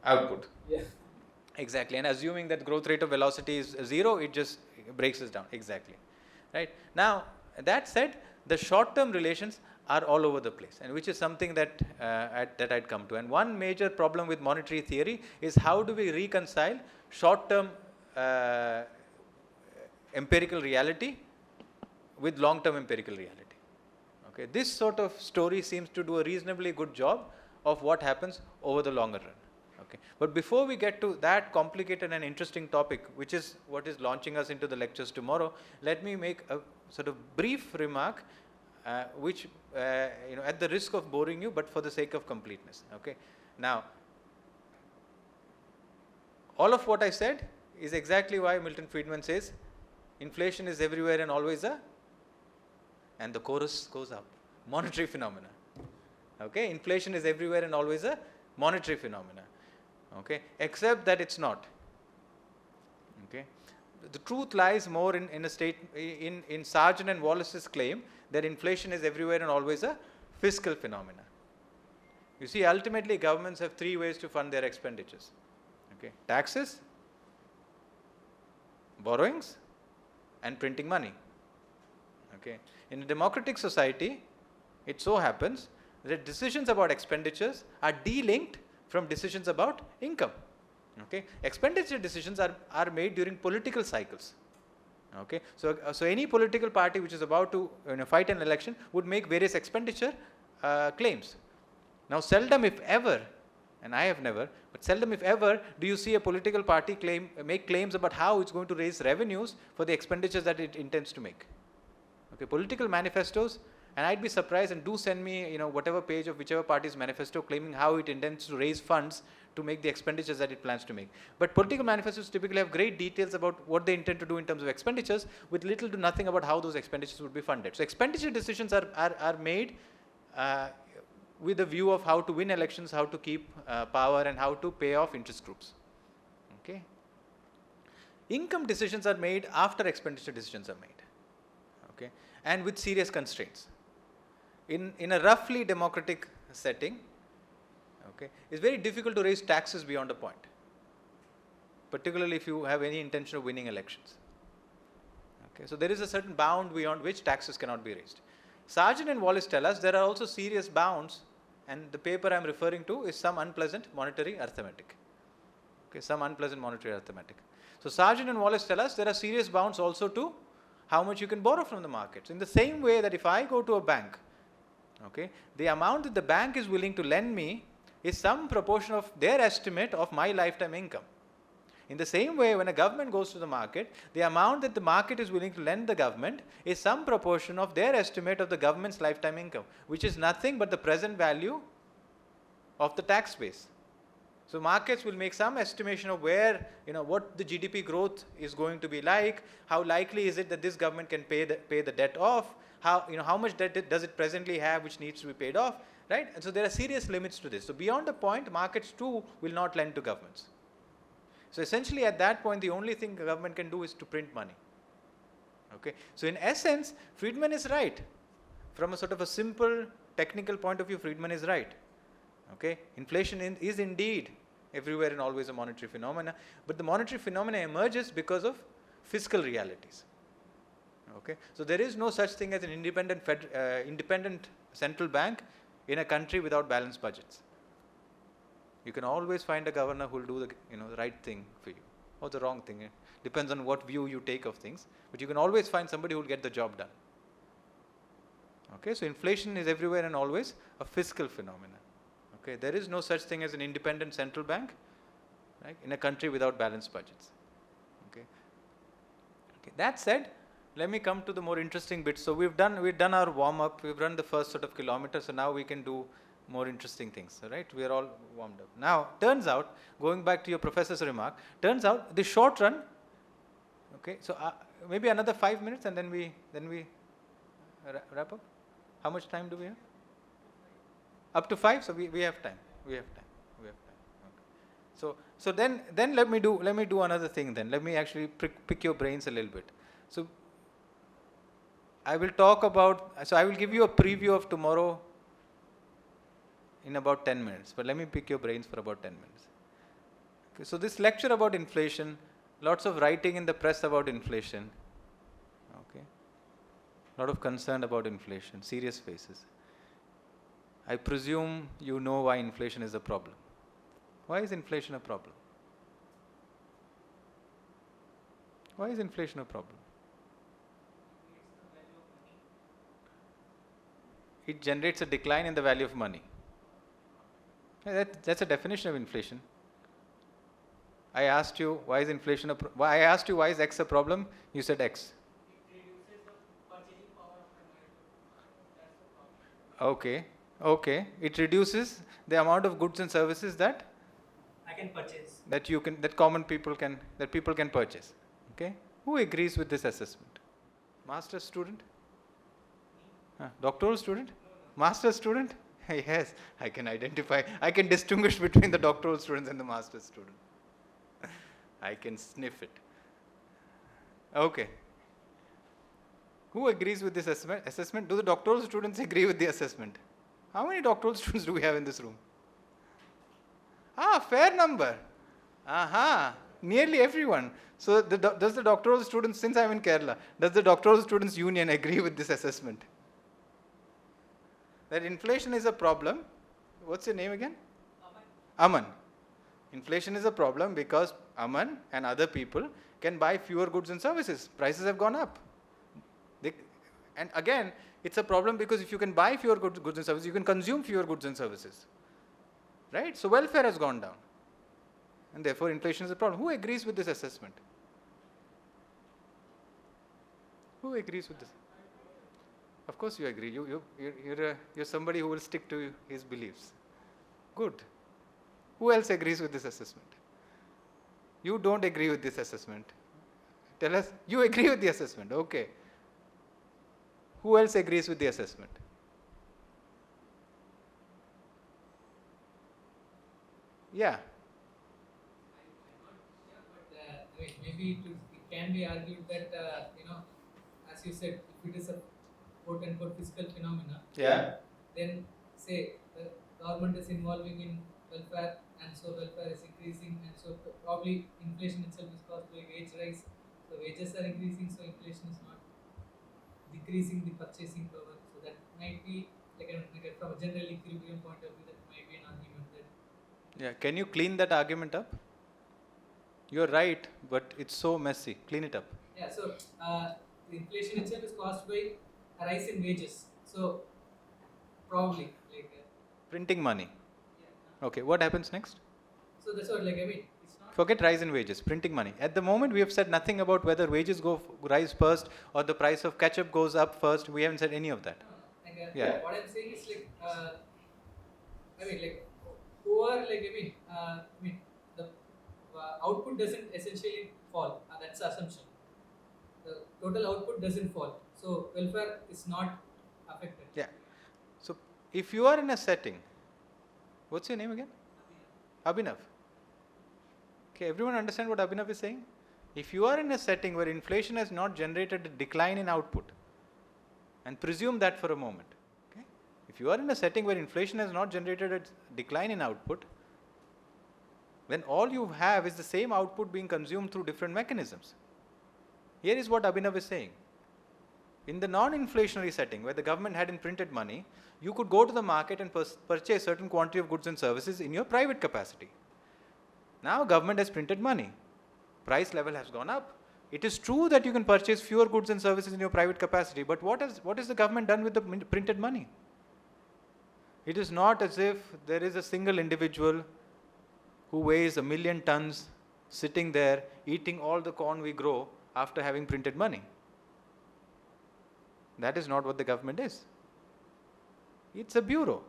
Output. Yeah. Exactly, and assuming that growth rate of velocity is 0, it just breaks us down. Exactly, right? Now, that said, the short-term relations are all over the place, and which is something that I'd come to. And one major problem with monetary theory is how do we reconcile short-term empirical reality with long-term empirical reality. Okay, this sort of story seems to do a reasonably good job of what happens over the longer run. Okay. But before we get to that complicated and interesting topic, which is what is launching us into the lectures tomorrow, let me make a sort of brief remark, which at the risk of boring you, but for the sake of completeness. Okay. Now, all of what I said is exactly why Milton Friedman says, inflation is everywhere and always and the chorus goes up, monetary phenomena. Okay. Inflation is everywhere and always a monetary phenomena. Okay, except that it's not. Okay, the truth lies more in Sargent and Wallace's claim that inflation is everywhere and always a fiscal phenomena. You see, ultimately governments have 3 ways to fund their expenditures. Okay, taxes, borrowings, and printing money. Okay, in a democratic society, it so happens that decisions about expenditures are delinked from decisions about income. Okay, expenditure decisions are made during political cycles. Okay, so any political party which is about to fight an election would make various expenditure claims. Now, seldom if ever, and I have never, but seldom if ever do you see a political party make claims about how it's going to raise revenues for the expenditures that it intends to make. Okay, political manifestos. And I'd be surprised, and do send me, whatever page of whichever party's manifesto claiming how it intends to raise funds to make the expenditures that it plans to make. But political manifestos typically have great details about what they intend to do in terms of expenditures, with little to nothing about how those expenditures would be funded. So expenditure decisions are made with a view of how to win elections, how to keep power, and how to pay off interest groups. Okay. Income decisions are made after expenditure decisions are made. Okay, and with serious constraints. In a roughly democratic setting, okay, it's very difficult to raise taxes beyond a point, particularly if you have any intention of winning elections. Okay, so there is a certain bound beyond which taxes cannot be raised. Sargent and Wallace tell us there are also serious bounds, and the paper I am referring to is some unpleasant monetary arithmetic. Okay, some unpleasant monetary arithmetic. So Sargent and Wallace tell us there are serious bounds also to how much you can borrow from the markets. In the same way that if I go to a bank, okay, the amount that the bank is willing to lend me is some proportion of their estimate of my lifetime income. In the same way, when a government goes to the market, the amount that the market is willing to lend the government is some proportion of their estimate of the government's lifetime income, which is nothing but the present value of the tax base. So markets will make some estimation of where, what the GDP growth is going to be like, how likely is it that this government can pay the debt off, how much debt does it presently have which needs to be paid off, right? And so there are serious limits to this. So beyond a point, markets too will not lend to governments. So essentially at that point, the only thing the government can do is to print money. Okay. So in essence, Friedman is right. From a sort of a simple technical point of view, Friedman is right. Okay. Inflation is indeed everywhere and always a monetary phenomena, but the monetary phenomena emerges because of fiscal realities. Okay. So there is no such thing as an independent central bank in a country without balanced budgets. You can always find a governor who will do the right thing for you. or the wrong thing. It depends on what view you take of things. But you can always find somebody who will get the job done. Okay, so inflation is everywhere and always a fiscal phenomenon. Okay, there is no such thing as an independent central bank, right, in a country without balanced budgets. Okay. Okay. That said, let me come to the more interesting bits. So we've done our warm up. We've run the first sort of kilometer. So now we can do more interesting things. All right, we are all warmed up. Now, turns out, going back to your professor's remark, turns out the short run. Okay, so maybe another 5 minutes, and then we wrap up. How much time do we have? Up to 5. So we have time. We have time. We have time. Okay. So then let me do another thing. Then let me actually pick your brains a little bit. So I will talk about. So I will give you a preview of tomorrow in about 10 minutes. But let me pick your brains for about 10 minutes. Okay, so this lecture about inflation, lots of writing in the press about inflation. Okay, a lot of concern about inflation, serious faces. I presume you know why inflation is a problem. Why is inflation a problem? Why is inflation a problem? It generates a decline in the value of money. That's a definition of inflation. I asked you why is inflation I asked you why is X a problem? You said X. It reduces the purchasing power of the That's the problem. Okay. Okay. It reduces the amount of goods and services that I can purchase. That people can purchase. Okay. Who agrees with this assessment? Master's student? Doctoral student? Master's student? Yes, I can distinguish between the doctoral students and the master's student. I can sniff it. Okay. Who agrees with this assessment? Do the doctoral students agree with the assessment? How many doctoral students do we have in this room? Fair number. Nearly everyone. So does the doctoral students, since I'm in Kerala, does the doctoral students union agree with this assessment? That inflation is a problem. What's your name again? Aman. Inflation is a problem because Aman and other people can buy fewer goods and services. Prices have gone up. And again, it's a problem because if you can buy fewer goods and services, you can consume fewer goods and services. Right? So welfare has gone down. And therefore inflation is a problem. Who agrees with this assessment? Who agrees with this? Of course you agree. You're somebody who will stick to his beliefs. Good. Who else agrees with this assessment? You don't agree with this assessment. Tell us, you agree with the assessment. Okay. Who else agrees with the assessment? Yeah. Maybe it can be argued that, as you said, if it is a quote-unquote fiscal phenomena, then say the government is involving in welfare, and so welfare is increasing, and so probably inflation itself is caused by wage rise. So wages are increasing, so inflation is not decreasing the purchasing power. So that might be from a general equilibrium point of view, that might be an argument that. Yeah. Can you clean that argument up? You're right, but it's so messy. Clean it up. Yeah. So the inflation itself is caused by a rise in wages. So probably printing money. Yeah. Okay. What happens next? So that's what it's not. Forget rise in wages. Printing money. At the moment, we have said nothing about whether wages rise first or the price of ketchup goes up first. We haven't said any of that. Yeah. What I'm saying is who are the output doesn't essentially fall. That's the assumption. The total output doesn't fall. So welfare is not affected. Yeah. So if you are in a setting, what's your name again? Abhinav. Okay, everyone understand what Abhinav is saying? If you are in a setting where inflation has not generated a decline in output, and presume that for a moment, okay? If you are in a setting where inflation has not generated a decline in output, then all you have is the same output being consumed through different mechanisms. Here is what Abhinav is saying. In the non-inflationary setting, where the government hadn't printed money, you could go to the market and purchase certain quantity of goods and services in your private capacity. Now government has printed money. price level has gone up. It is true that you can purchase fewer goods and services in your private capacity, but what is the government done with the printed money? It is not as if there is a single individual who weighs 1 million tons sitting there eating all the corn we grow after having printed money. That is not what the government is. It's a bureau.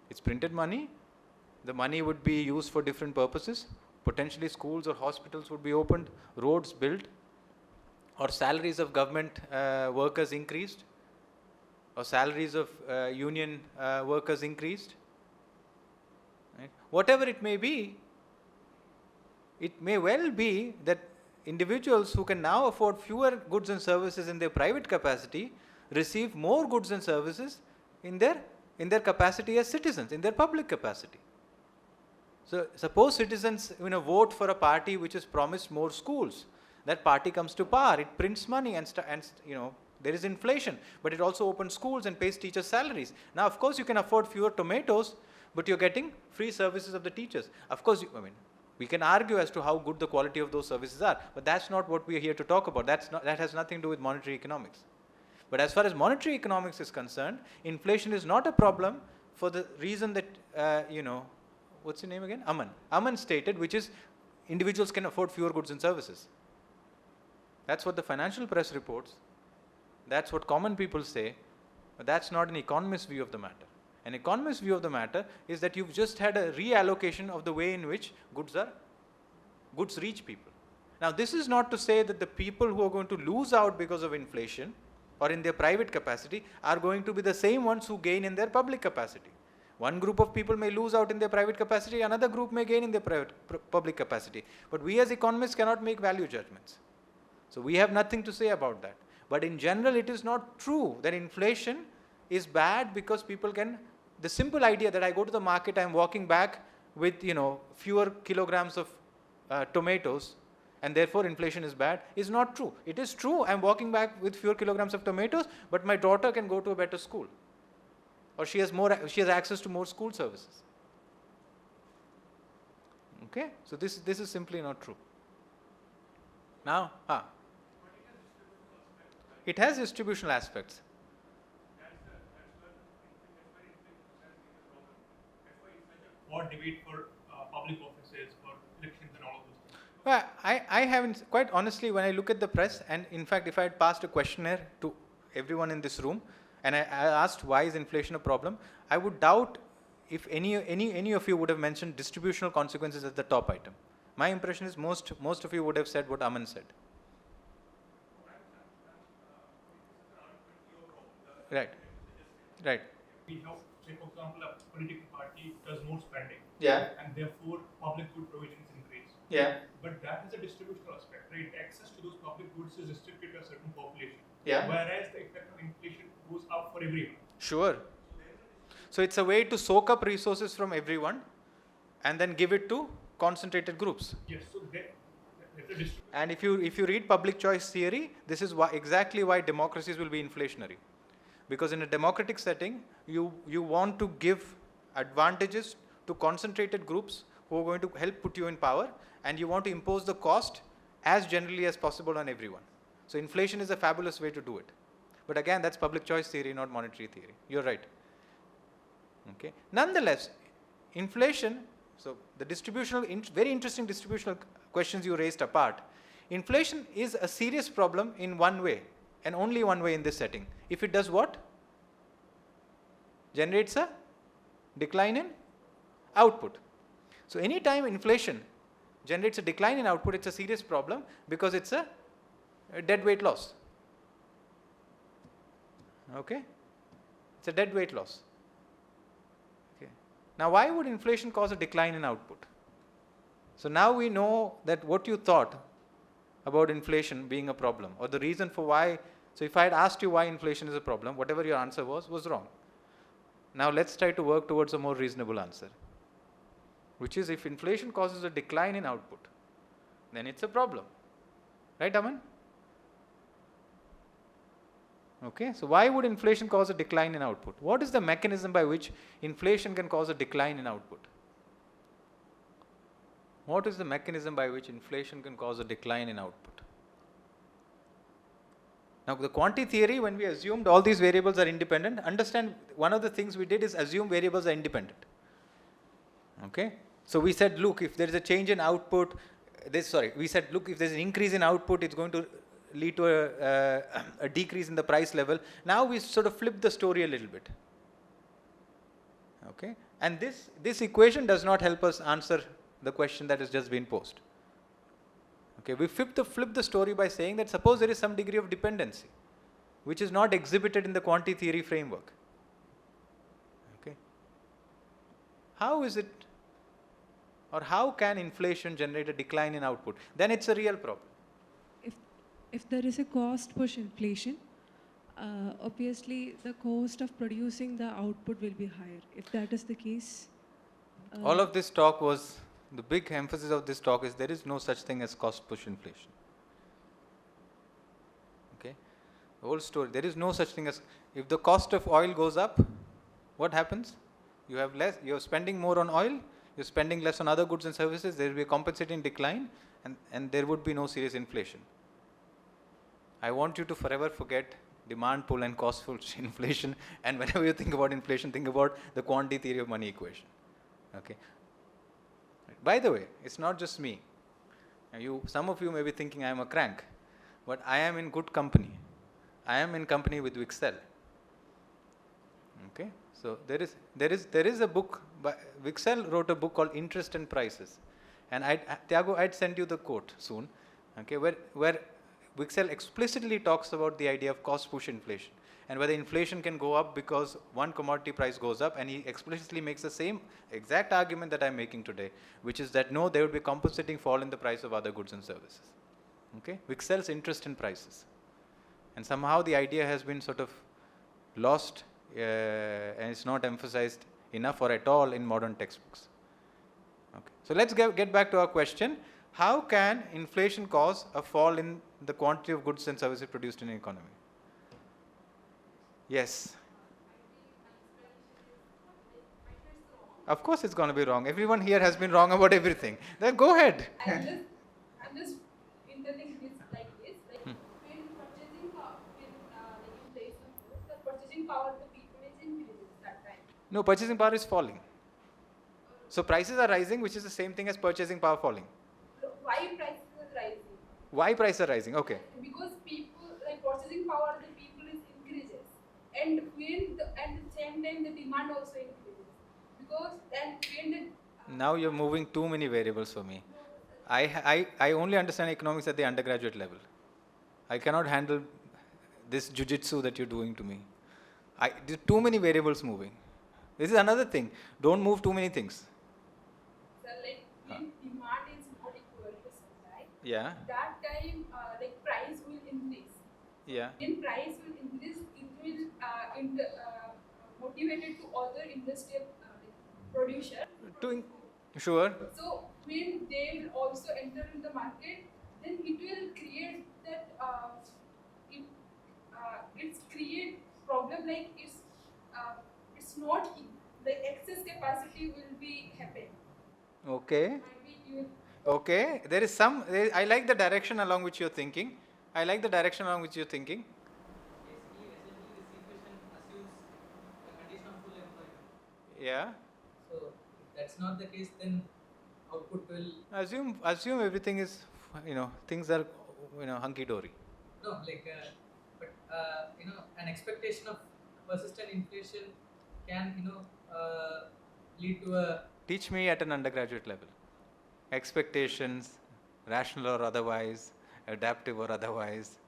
It's printed money. The money would be used for different purposes. Potentially schools or hospitals would be opened, roads built, or salaries of government workers increased, or salaries of union workers increased. Right? Whatever it may be, it may well be that individuals who can now afford fewer goods and services in their private capacity receive more goods and services in their capacity as citizens, in their public capacity. So suppose citizens vote for a party which has promised more schools. That party comes to power, it prints money and there is inflation, but it also opens schools and pays teachers' salaries. Now of course you can afford fewer tomatoes, but you're getting free services of the teachers. Of course, we can argue as to how good the quality of those services are, but that's not what we are here to talk about. That has nothing to do with monetary economics. But as far as monetary economics is concerned, inflation is not a problem for the reason that, what's your name again? Aman. Aman stated, which is individuals can afford fewer goods and services. That's what the financial press reports. That's what common people say, but that's not an economist's view of the matter. An economist's view of the matter is that you've just had a reallocation of the way in which goods reach people. Now this is not to say that the people who are going to lose out because of inflation or in their private capacity are going to be the same ones who gain in their public capacity. One group of people may lose out in their private capacity, another group may gain in their public capacity. But we as economists cannot make value judgments. So we have nothing to say about that. But in general, it is not true that inflation is bad because people can, the simple idea that I go to the market, I'm walking back with fewer kilograms of tomatoes, and therefore inflation is bad, is not true. It is true I'm walking back with fewer kilograms of tomatoes, but my daughter can go to a better school, or she has access to more school services. Okay, so this is simply not true. Now, it has distributional aspects. Or debate for public offices, for elections and all of those things? Well, I haven't, quite honestly, when I look at the press, and in fact, if I had passed a questionnaire to everyone in this room, and I asked why is inflation a problem, I would doubt if any of you would have mentioned distributional consequences as the top item. My impression is most of you would have said what Aman said. Right. We have, say for example, a political party does more spending. Yeah. And therefore public good provisions increase. Yeah. But that is a distributional aspect, right? Access to those public goods is restricted to a certain population. Yeah. Whereas the effect of inflation goes up for everyone. Sure. So it's a way to soak up resources from everyone and then give it to concentrated groups. Yes. So there's a distribution. And if you read public choice theory, this is exactly why democracies will be inflationary. Because in a democratic setting, you want to give advantages to concentrated groups who are going to help put you in power, and you want to impose the cost as generally as possible on everyone. So inflation is a fabulous way to do it. But again, that's public choice theory, not monetary theory. You're right. Okay. Nonetheless, inflation, so the distributional, very interesting distributional questions you raised apart. Inflation is a serious problem in one way, and only one way in this setting. If it does what? Generates a decline in output. So anytime inflation generates a decline in output, it's a serious problem because it's a dead weight loss. Okay? It's a dead weight loss. Okay. Now why would inflation cause a decline in output? So now we know that what you thought about inflation being a problem, or the reason for why. So if I had asked you why inflation is a problem, whatever your answer was wrong. Now let's try to work towards a more reasonable answer, which is if inflation causes a decline in output, then it's a problem. Right, Aman? Okay, so why would inflation cause a decline in output? What is the mechanism by which inflation can cause a decline in output? what is the mechanism by which inflation can cause a decline in output? Now, the quantity theory, when we assumed all these variables are independent, understand one of the things we did is assume variables are independent. Okay? So we said, look, if there is a change in output, we said, look, if there's an increase in output, it's going to lead to a decrease in the price level. Now we sort of flip the story a little bit. Okay? And this equation does not help us answer the question that has just been posed. Okay, we flip the story by saying that suppose there is some degree of dependency, which is not exhibited in the quantity theory framework. Okay. How is it, or how can inflation generate a decline in output? Then it's a real problem. If there is a cost push inflation, obviously the cost of producing the output will be higher. If that is the case, all of this talk was, the big emphasis of this talk is there is no such thing as cost push inflation. Okay, the whole story, there is no such thing as, if the cost of oil goes up, what happens? You have less, you're spending more on oil, you're spending less on other goods and services, there will be a compensating decline, and there would be no serious inflation. I want you to forever forget demand pull and cost push inflation, and whenever you think about inflation, think about the quantity theory of money equation. Okay. By the way, it's not just me. Some of you may be thinking I am a crank, but I am in good company. I am in company with Fiscal. Okay, so there is a book. Fiscal wrote a book called Interest and Prices, and Tiago, I'd send you the quote soon. Okay, where Fiscal explicitly talks about the idea of cost push inflation and whether inflation can go up because one commodity price goes up, and he explicitly makes the same exact argument that I'm making today, which is that no, there will be compensating fall in the price of other goods and services. Okay, Fiscal's Interest in Prices, and somehow the idea has been sort of lost and it's not emphasized enough or at all in modern textbooks. Okay, so let's get back to our question. How can inflation cause a fall in the quantity of goods and services produced in an economy? Yes. Of course it's going to be wrong. Everyone here has been wrong about everything. Then go ahead. I'm just interpreting this like this. Like when purchasing power, in place of the purchasing power of the people is increasing that time. No, purchasing power is falling. So prices are rising, which is the same thing as purchasing power falling. Why prices are rising? Why prices are rising? Okay. Because people, like purchasing power of the people is increases, and at the same time the demand also increases. Because then when the now you're moving too many variables for me. I only understand economics at the undergraduate level. I cannot handle this jujitsu that you're doing to me. There are too many variables moving. This is another thing. Don't move too many things. so like when demand is not equal to supply, Yeah. that time like price will increase. Yeah. When price will increase, it will motivated to other industrial producer. Sure. So when they will also enter in the market, then it will create that it's create problem like it's not the excess capacity will be happen. Okay. Might be you Okay. There is some. I like the direction along which you're thinking. I like the direction along which you're thinking. Basically, essentially, this equation assumes the condition of full employment. Yeah. So, if that's not the case, then output will. Assume everything is, things are, hunky dory. No, like, but an expectation of persistent inflation can, lead to a. Teach me at an undergraduate level. Expectations, rational or otherwise, adaptive or otherwise,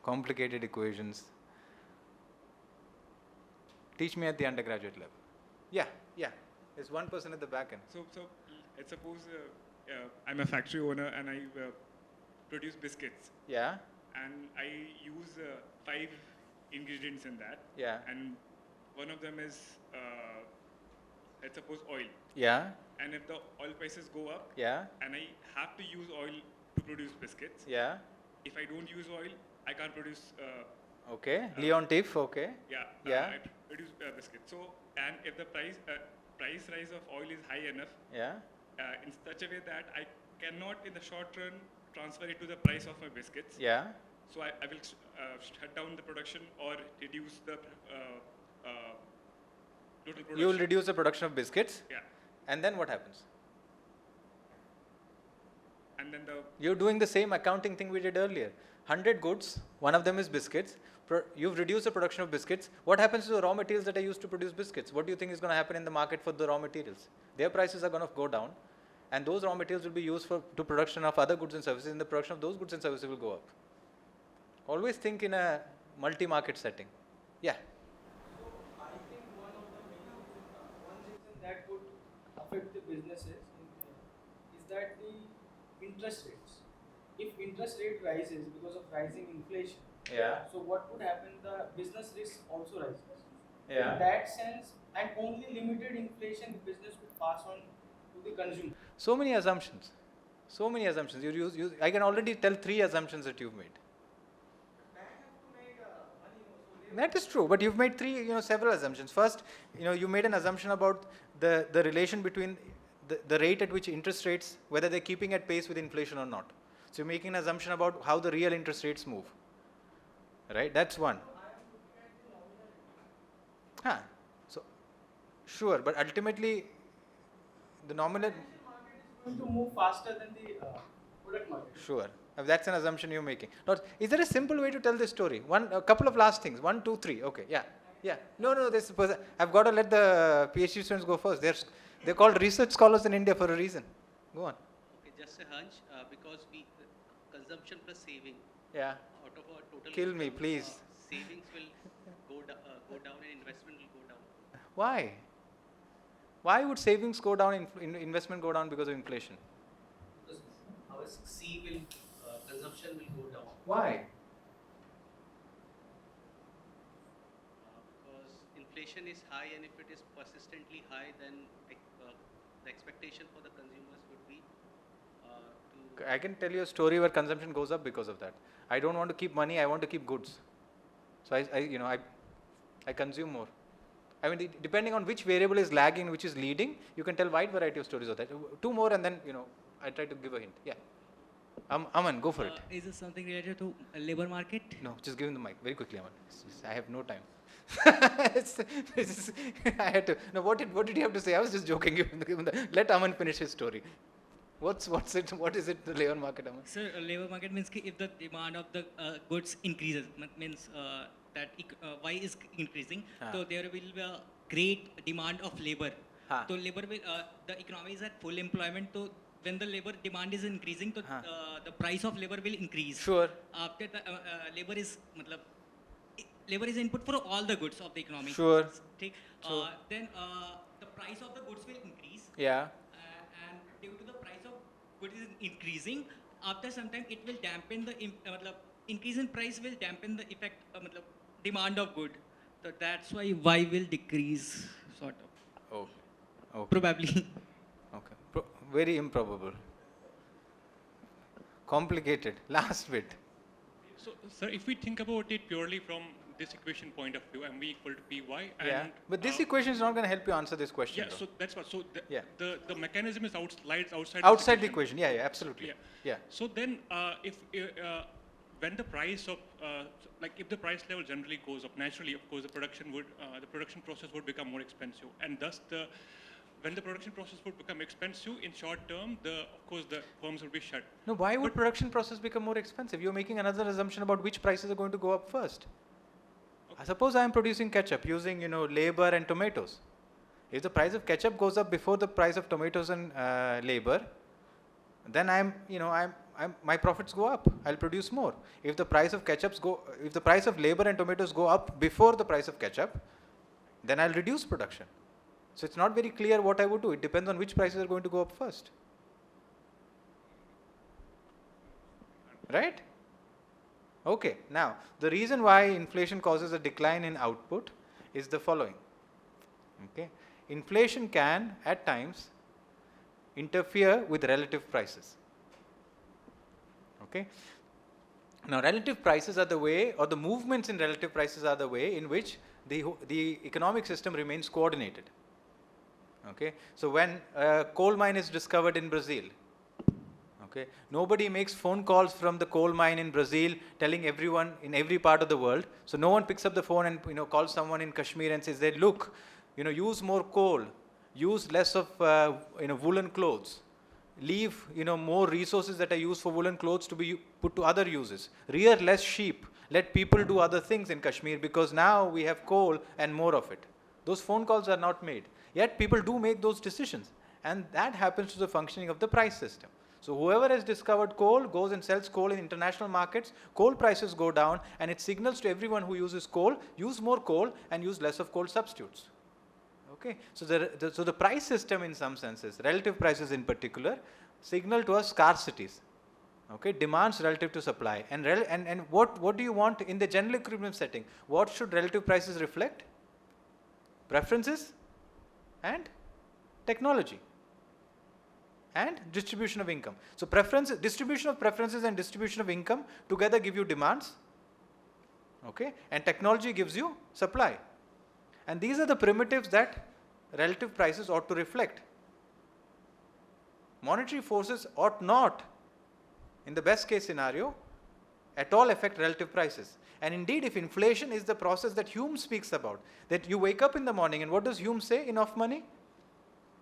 complicated equations. Teach me at the undergraduate level. Yeah. There's one person at the back end. So let's suppose I'm a factory owner and I produce biscuits. Yeah. And I use 5 ingredients in that. Yeah. And one of them is, let's suppose, oil. Yeah. And if the oil prices go up, Yeah. and I have to use oil to produce biscuits, Yeah. if I don't use oil, I can't produce. Okay. Leon Tiff. Okay. I produce biscuits. So, and if the price rise of oil is high enough, Yeah. in such a way that I cannot in the short run transfer it to the price of my biscuits. Yeah. So I will shut down the production or reduce the total production. You will reduce the production of biscuits. Yeah. And then what happens? And then the You're doing the same accounting thing we did earlier. 100 goods, one of them is biscuits. You've reduced the production of biscuits. What happens to the raw materials that are used to produce biscuits? What do you think is going to happen in the market for the raw materials? Their prices are going to go down, and those raw materials will be used to production of other goods and services, and the production of those goods and services will go up. Always think in a multi-market setting. Yeah. So I think one reason that would affect the businesses is that the interest rates. If interest rate rises because of rising inflation, so what would happen? The business risk also rises. In that sense, and only limited inflation the business would pass on to the consumer. So many assumptions. So many assumptions. I can already tell 3 assumptions that you've made. That is true, but you've made 3, several assumptions. First, you made an assumption about the relation between the rate at which interest rates, whether they're keeping at pace with inflation or not. So you're making an assumption about how the real interest rates move. Right? That's one. So, sure, but ultimately, the nominal market is going to move faster than the product market. Sure. That's an assumption you're making. Now, is there a simple way to tell this story? A couple of last things. 1, 2, 3. Okay. Yeah. No. I've got to let the PhD students go first. They're called research scholars in India for a reason. Go on. Okay, just a hunch. Because consumption plus saving. Yeah. Out of our total. Kill me, please. Savings will go down and investment will go down. Why? Why would savings go down, investment go down because of inflation? Because our consumption will go down. Why? Because inflation is high, and if it is persistently high, then the expectation for the consumers would be I can tell you a story where consumption goes up because of that. I don't want to keep money, I want to keep goods. So I consume more. I mean, depending on which variable is lagging, which is leading, you can tell wide variety of stories of that. 2 more and then, I try to give a hint. Yeah. Aman, go for it. Is this something related to labor market? No, just give him the mic very quickly, Aman. I have no time. I had to. No, what did you have to say? I was just joking. Let Aman finish his story. What is it, the labor market, Aman? Sir, labor market means if the demand of the goods increases, means that Y is increasing, so there will be a great demand of labor. So labor will, the economy is at full employment, so when the labor demand is increasing, so the price of labor will increase. Sure. After the labor is input for all the goods of the economy. Sure. Then the price of the goods will increase. Yeah. And due to the price of goods is increasing, after some time it will dampen the increase in price will dampen the effect demand of good. So that's why Y will decrease, sort of. Okay. Probably. Okay. Very improbable. Complicated. Last bit. So, sir, if we think about it purely from this equation point of view, MV equal to PY. Yeah. But this equation is not going to help you answer this question. Yeah. Though. So that's what. So the mechanism is outside. Outside the equation. Yeah. Absolutely. Yeah. So then, if when the price of if the price level generally goes up, naturally, of course, the production process would become more expensive, and thus when the production process would become expensive in short term, of course the firms would be shut. No, why would production process become more expensive? You're making another assumption about which prices are going to go up first. Okay. Suppose I am producing ketchup using labor and tomatoes. If the price of ketchup goes up before the price of tomatoes and labor, then my profits go up. I'll produce more. If the price of labor and tomatoes go up before the price of ketchup, then I'll reduce production. So it's not very clear what I would do. It depends on which prices are going to go up first. Right? Okay. Now, the reason why inflation causes a decline in output is the following. Okay. Inflation can, at times, interfere with relative prices. Okay. Now, relative prices are the way, or the movements in relative prices are the way in which the economic system remains coordinated. Okay, so when a coal mine is discovered in Brazil, okay, nobody makes phone calls from the coal mine in Brazil telling everyone in every part of the world. So no one picks up the phone and calls someone in Kashmir and says that, look, use more coal, use less of woolen clothes, leave more resources that are used for woolen clothes to be put to other uses, rear less sheep, let people do other things in Kashmir because now we have coal and more of it. Those phone calls are not made. Yet people do make those decisions, and that happens to the functioning of the price system. So whoever has discovered coal goes and sells coal in international markets, coal prices go down, and it signals to everyone who uses coal, use more coal and use less of coal substitutes. Okay, so the price system in some senses, relative prices in particular, signal to us scarcities. Okay, demands relative to supply. And what do you want in the general equilibrium setting? What should relative prices reflect? Preferences and technology and distribution of income. So distribution of preferences and distribution of income together give you demands, okay, and technology gives you supply. And these are the primitives that relative prices ought to reflect. Monetary forces ought not, in the best case scenario, at all affect relative prices. And indeed, if inflation is the process that Hume speaks about, that you wake up in the morning, and what does Hume say? Enough money?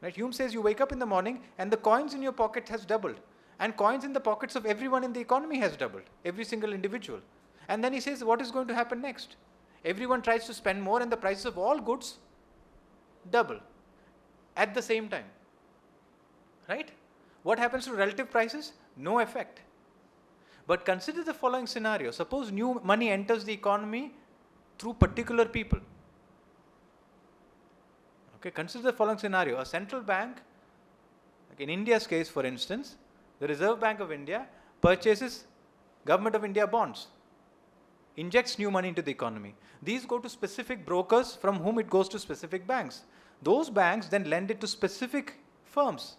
Right? Hume says you wake up in the morning and the coins in your pocket has doubled, and coins in the pockets of everyone in the economy has doubled, every single individual. And then he says, what is going to happen next? Everyone tries to spend more and the prices of all goods double at the same time. Right? What happens to relative prices? No effect. But consider the following scenario. Suppose new money enters the economy through particular people. Okay, consider the following scenario. A central bank, like in India's case for instance, the Reserve Bank of India purchases Government of India bonds, injects new money into the economy. These go to specific brokers from whom it goes to specific banks. Those banks then lend it to specific firms.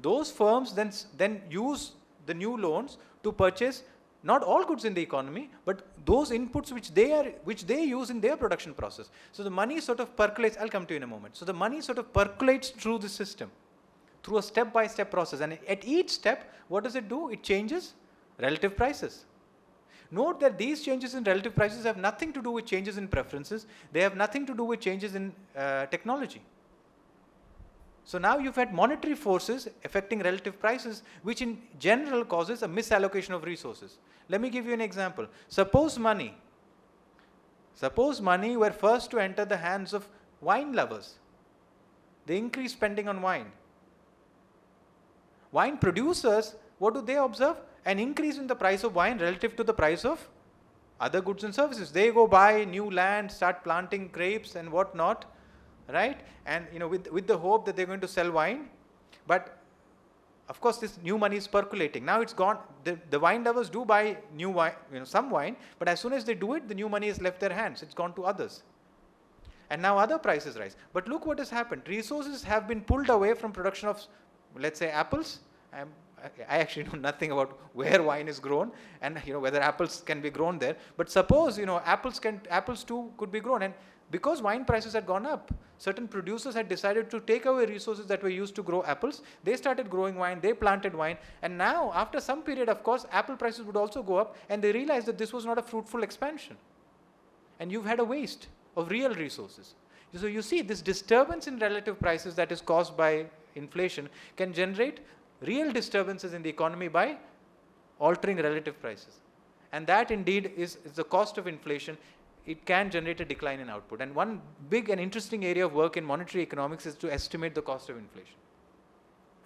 Those firms then use the new loans to purchase not all goods in the economy, but those inputs which they use in their production process. So the money sort of percolates. I'll come to you in a moment. So the money sort of percolates through the system, through a step-by-step process. And at each step, what does it do? It changes relative prices. Note that these changes in relative prices have nothing to do with changes in preferences. They have nothing to do with changes in technology. So now you've had monetary forces affecting relative prices, which in general causes a misallocation of resources. Let me give you an example. Suppose money were first to enter the hands of wine lovers. They increase spending on wine. Wine producers, what do they observe? An increase in the price of wine relative to the price of other goods and services. They go buy new land, start planting grapes and whatnot, right? And with the hope that they're going to sell wine. But of course this new money is percolating. Now it's gone. The wine lovers do buy new wine, some wine, but as soon as they do it, the new money has left their hands. It's gone to others. And now other prices rise. But look what has happened. Resources have been pulled away from production of, let's say, apples. I actually know nothing about where wine is grown and whether apples can be grown there. But suppose apples too could be grown, and because wine prices had gone up, certain producers had decided to take away resources that were used to grow apples. They started growing wine, they planted wine, and now after some period, of course, apple prices would also go up, and they realized that this was not a fruitful expansion. And you've had a waste of real resources. So you see, this disturbance in relative prices that is caused by inflation can generate real disturbances in the economy by altering relative prices. And that indeed is the cost of inflation. It can generate a decline in output. And one big and interesting area of work in monetary economics is to estimate the cost of inflation.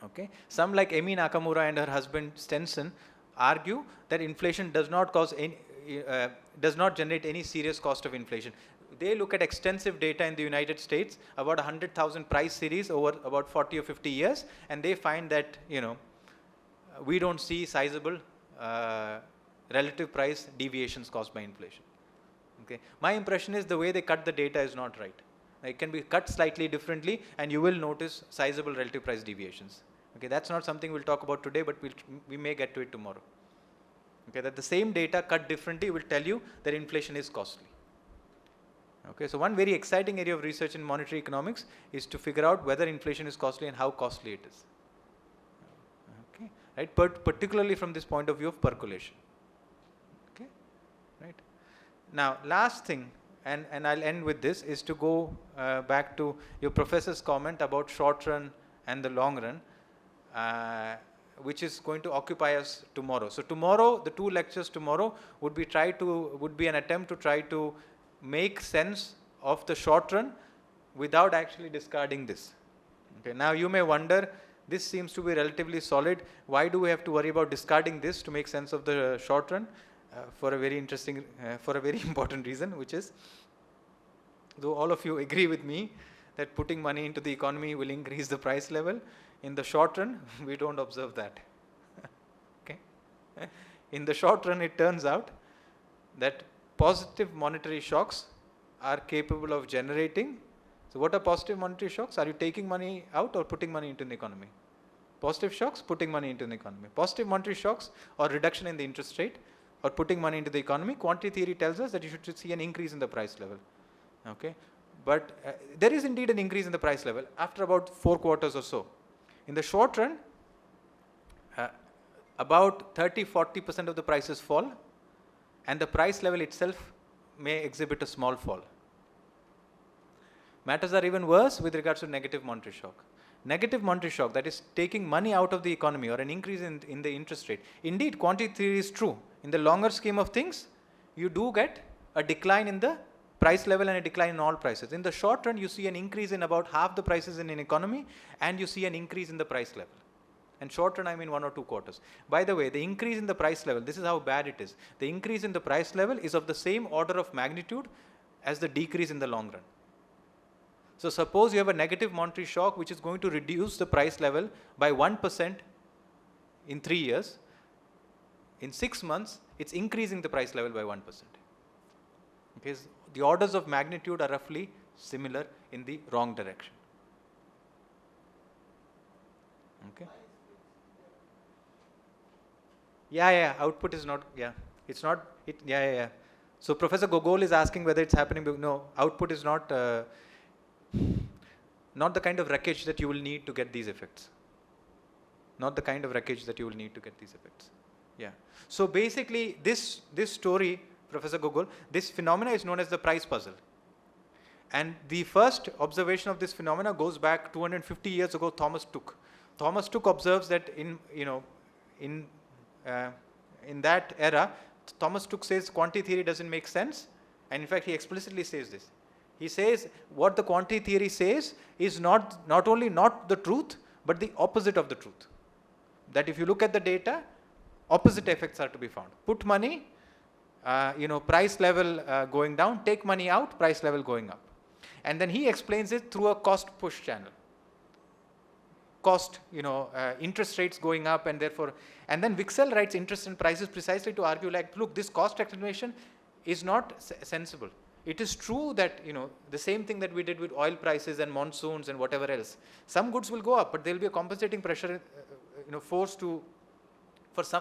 Okay? Some like Emi Nakamura and her husband Stenson argue that inflation does not generate any serious cost of inflation. They look at extensive data in the United States, about 100,000 price series over about 40 or 50 years, and they find that we don't see sizable relative price deviations caused by inflation. Okay. My impression is the way they cut the data is not right. It can be cut slightly differently, and you will notice sizable relative price deviations. Okay, that's not something we'll talk about today, but we may get to it tomorrow. Okay, that the same data cut differently will tell you that inflation is costly. Okay, so one very exciting area of research in monetary economics is to figure out whether inflation is costly and how costly it is. Okay, right, particularly from this point of view of percolation. Okay, right. Now, last thing, and I'll end with this, is to go back to your professor's comment about short run and the long run, which is going to occupy us tomorrow. So tomorrow, the 2 lectures tomorrow would be an attempt to try to make sense of the short run without actually discarding this. Okay, now you may wonder, this seems to be relatively solid. Why do we have to worry about discarding this to make sense of the short run? For a very interesting, for a very important reason, which is, though all of you agree with me that putting money into the economy will increase the price level, in the short run, we don't observe that. Okay? In the short run, it turns out that positive monetary shocks are capable of generating. So what are positive monetary shocks? Are you taking money out or putting money into the economy? Positive shocks, putting money into the economy. Positive monetary shocks or reduction in the interest rate or putting money into the economy, quantity theory tells us that you should see an increase in the price level. Okay? But there is indeed an increase in the price level after about 4 quarters or so. In the short run, about 30-40% of the prices fall, and the price level itself may exhibit a small fall. Matters are even worse with regards to negative monetary shock. Negative monetary shock, that is taking money out of the economy or an increase in the interest rate. Indeed, quantity theory is true. In the longer scheme of things, you do get a decline in the price level and a decline in all prices. In the short run, you see an increase in about half the prices in an economy, and you see an increase in the price level. And short run, I mean 1 or 2 quarters. By the way, the increase in the price level, this is how bad it is. The increase in the price level is of the same order of magnitude as the decrease in the long run. So suppose you have a negative monetary shock which is going to reduce the price level by 1% in 3 years. In 6 months, it's increasing the price level by 1%. Okay, so the orders of magnitude are roughly similar in the wrong direction. Okay. Yeah, output is not, it's not, So Professor Gogol is asking whether it's happening, no, output is not, not the kind of wreckage that you will need to get these effects. Not the kind of wreckage that you will need to get these effects. Yeah. So basically, this story, Professor Gogol, this phenomena is known as the price puzzle. And the first observation of this phenomena goes back 250 years ago, Thomas Took. Thomas Took observes that in that era, Thomas Took says quantity theory doesn't make sense, and in fact he explicitly says this. He says what the quantity theory says is not only not the truth, but the opposite of the truth. That if you look at the data, opposite effects are to be found. Put money, price level going down, take money out, price level going up. And then he explains it through a cost push channel. Cost, interest rates going up, and therefore, and then Vipin writes interest and prices precisely to argue like, look, this cost explanation is not sensible. It is true that, the same thing that we did with oil prices and monsoons and whatever else. Some goods will go up, but there will be a compensating pressure, force for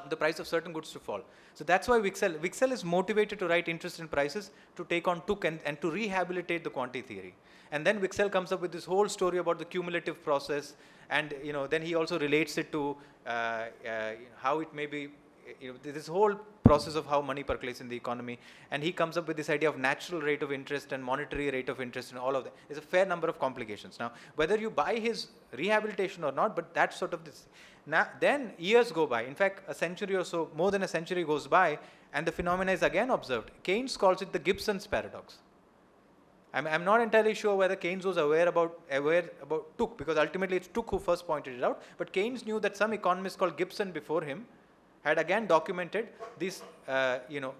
the price of certain goods to fall. So that's why Vipin is motivated to write interest and prices to take on Took and to rehabilitate the quantity theory. And then Vipin comes up with this whole story about the cumulative process, and then he also relates it to how it may be, this whole process of how money percolates in the economy, and he comes up with this idea of natural rate of interest and monetary rate of interest and all of that. There's a fair number of complications. Now, whether you buy his rehabilitation or not, but that's sort of this. Now, then years go by. In fact, a century or so, more than a century goes by, and the phenomena is again observed. Keynes calls it the Gibson's paradox. I'm not entirely sure whether Keynes was aware about Took, because ultimately it's Took who first pointed it out. But Keynes knew that some economists called Gibson before him had again documented these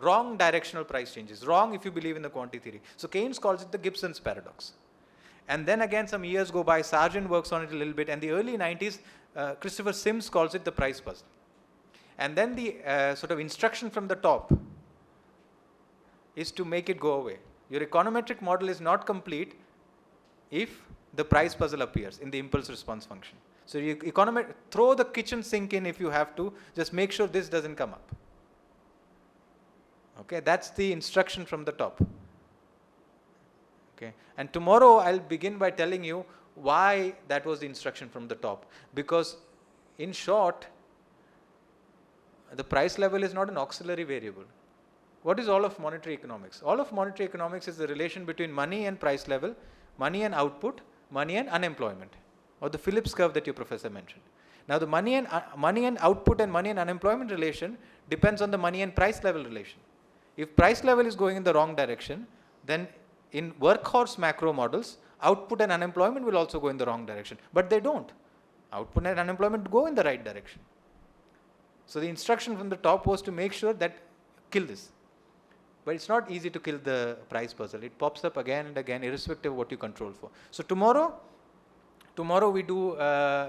wrong directional price changes. Wrong if you believe in the quantity theory. So Keynes calls it the Gibson's paradox. And then again some years go by, Sargent works on it a little bit, and the early 90s, Christopher Sims calls it the price puzzle. And then the sort of instruction from the top is to make it go away. Your econometric model is not complete if the price puzzle appears in the impulse response function. So you throw the kitchen sink in if you have to, just make sure this doesn't come up. Okay, that's the instruction from the top. Okay. And tomorrow I'll begin by telling you why that was the instruction from the top. Because in short, the price level is not an auxiliary variable. What is all of monetary economics? All of monetary economics is the relation between money and price level, money and output, money and unemployment, or the Phillips curve that your professor mentioned. Now the money and output and money and unemployment relation depends on the money and price level relation. If price level is going in the wrong direction, then in workhorse macro models, output and unemployment will also go in the wrong direction. But they don't. Output and unemployment go in the right direction. So the instruction from the top was to make sure that kill this. But it's not easy to kill the price puzzle. It pops up again and again, irrespective of what you control for. So tomorrow we do,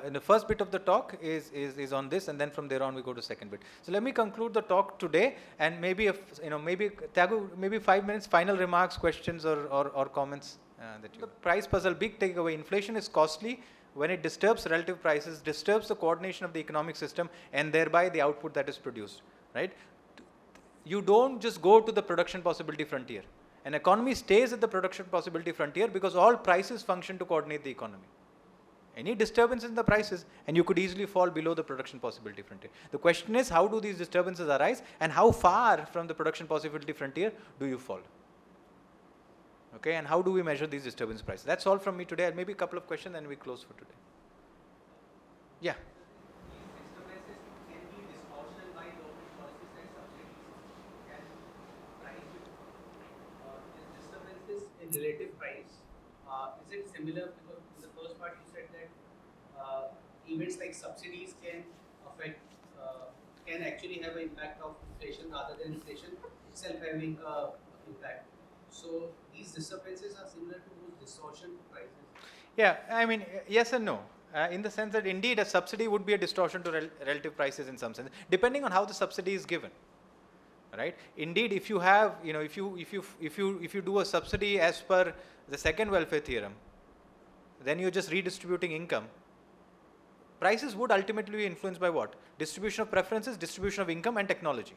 in the first bit of the talk is on this, and then from there on we go to second bit. So let me conclude the talk today, and maybe Tyagu, maybe 5 minutes, final remarks, questions or comments. The price puzzle, big takeaway: inflation is costly when it disturbs relative prices, disturbs the coordination of the economic system, and thereby the output that is produced. Right? You don't just go to the production possibility frontier. An economy stays at the production possibility frontier because all prices function to coordinate the economy. Any disturbance in the prices, and you could easily fall below the production possibility frontier. The question is, how do these disturbances arise, and how far from the production possibility frontier do you fall? Okay, and how do we measure these disturbance prices? That's all from me today. Maybe a couple of questions, and we close for today. Yeah. Relative price, is it similar? Because in the first part you said that events like subsidies can affect, can actually have an impact of inflation rather than inflation itself having an impact. So these disturbances are similar to those distortion prices. Yeah, I mean, yes and no. In the sense that indeed a subsidy would be a distortion to relative prices in some sense, depending on how the subsidy is given. Right? Indeed, if you have, if you do a subsidy as per the second welfare theorem, then you're just redistributing income. Prices would ultimately be influenced by what? Distribution of preferences, distribution of income, and technology.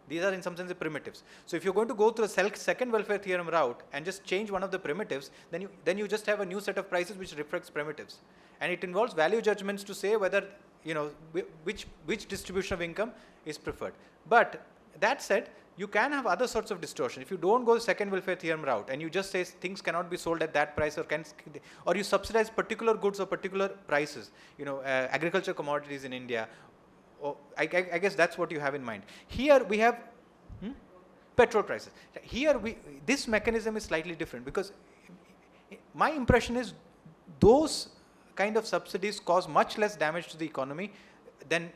These are in some sense the primitives. So if you're going to go through a second welfare theorem route and just change one of the primitives, then you just have a new set of prices which reflects primitives, and it involves value judgments to say whether which distribution of income is preferred. But that said, you can have other sorts of distortion. If you don't go the second welfare theorem route and you just say things cannot be sold at that price, or you subsidize particular goods or particular prices, agriculture commodities in India, I guess that's what you have in mind. Here we have petrol prices. Here this mechanism is slightly different, because my impression is those kind of subsidies cause much less damage to the economy than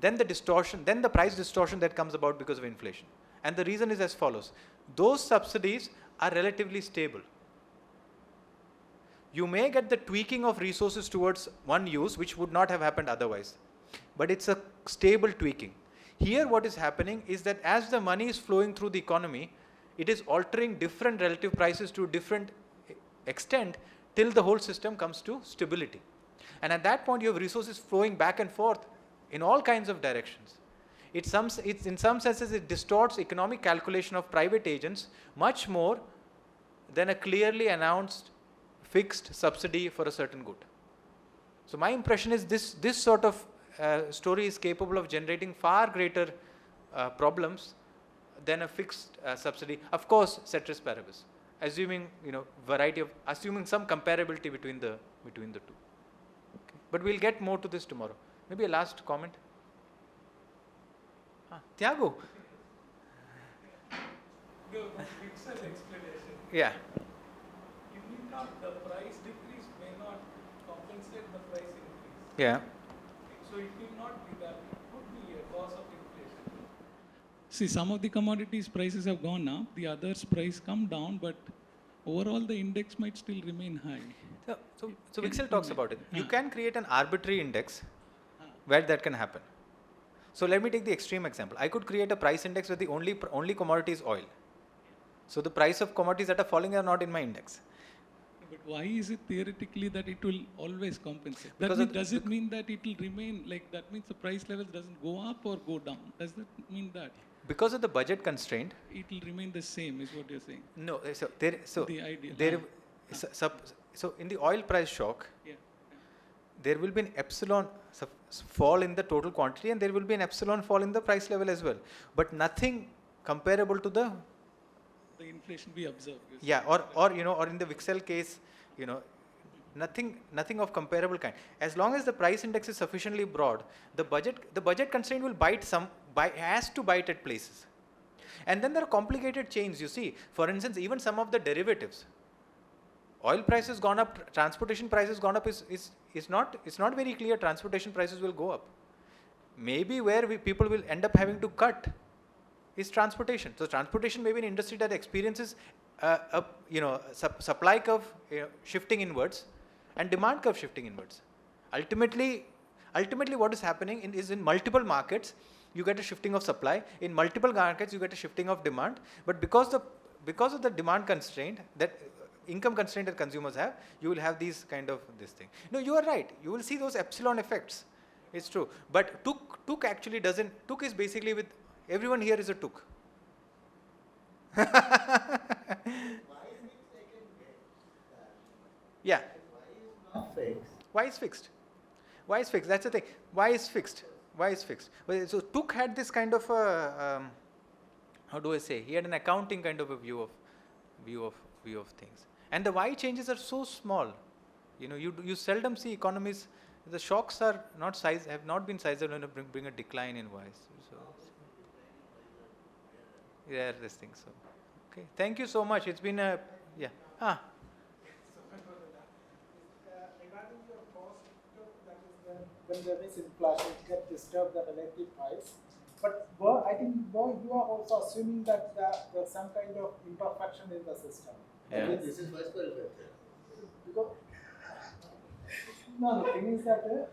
the price distortion that comes about because of inflation. And the reason is as follows. Those subsidies are relatively stable. You may get the tweaking of resources towards one use which would not have happened otherwise, but it's a stable tweaking. Here what is happening is that as the money is flowing through the economy, it is altering different relative prices to a different extent till the whole system comes to stability. And at that point you have resources flowing back and forth in all kinds of directions. It's in some senses it distorts economic calculation of private agents much more than a clearly announced fixed subsidy for a certain good. So my impression is this sort of story is capable of generating far greater problems than a fixed subsidy. Of course, ceteris paribus, assuming assuming some comparability between the two. Okay. But we'll get more to this tomorrow. Maybe a last comment. Tyagu. The Fiscal explanation. Yeah. The price decrease may not compensate the price increase. Yeah. So it will not be that. It could be a cause of inflation. See, some of the commodities prices have gone up, the others price come down, but overall the index might still remain high. So Vipin talks about it. You can create an arbitrary index where that can happen. So let me take the extreme example. I could create a price index where the only commodity is oil. So the price of commodities that are falling are not in my index. But why is it theoretically that it will always compensate? Does it mean that it will remain like that? Means the price level doesn't go up or go down? Does that mean that? because of the budget constraint, it will remain the same, is what you're saying. No, The idea. so in the oil price shock, Yeah. there will be an epsilon fall in the total quantity, and there will be an epsilon fall in the price level as well. But nothing comparable to the inflation we observe. Yeah, or in the Vixel case, nothing of comparable kind. As long as the price index is sufficiently broad, the budget constraint will has to bite at places. And then there are complicated chains, you see. For instance, even some of the derivatives. Oil prices gone up, transportation prices gone up it's not very clear transportation prices will go up. Maybe where people will end up having to cut is transportation. So transportation may be an industry that experiences supply curve shifting inwards and demand curve shifting inwards. Ultimately what is happening is in multiple markets you get a shifting of supply, in multiple markets you get a shifting of demand, but because of the demand constraint, that income constraint that consumers have, you will have these kind of this thing. No, you are right, you will see those epsilon effects, it's true, but Tuk actually doesn't. Tuk is basically with everyone here is a Tuk. Yeah. Why is fixed? Why is fixed? That's the thing. Why is fixed? Well, so Tuk had this kind of how do I say? He had an accounting kind of a view of things. And the Y changes are so small. You seldom see economies. The shocks have not been sizable when you bring a decline in Y's. So yeah, this thing. So okay, thank you so much. It's been a Regarding your cost, that is when there is inflation, it can disturb the relative price. But I think you are also assuming that there's some kind of imperfection in the system. Yeah. This is fiscal factor. Because no, the thing is that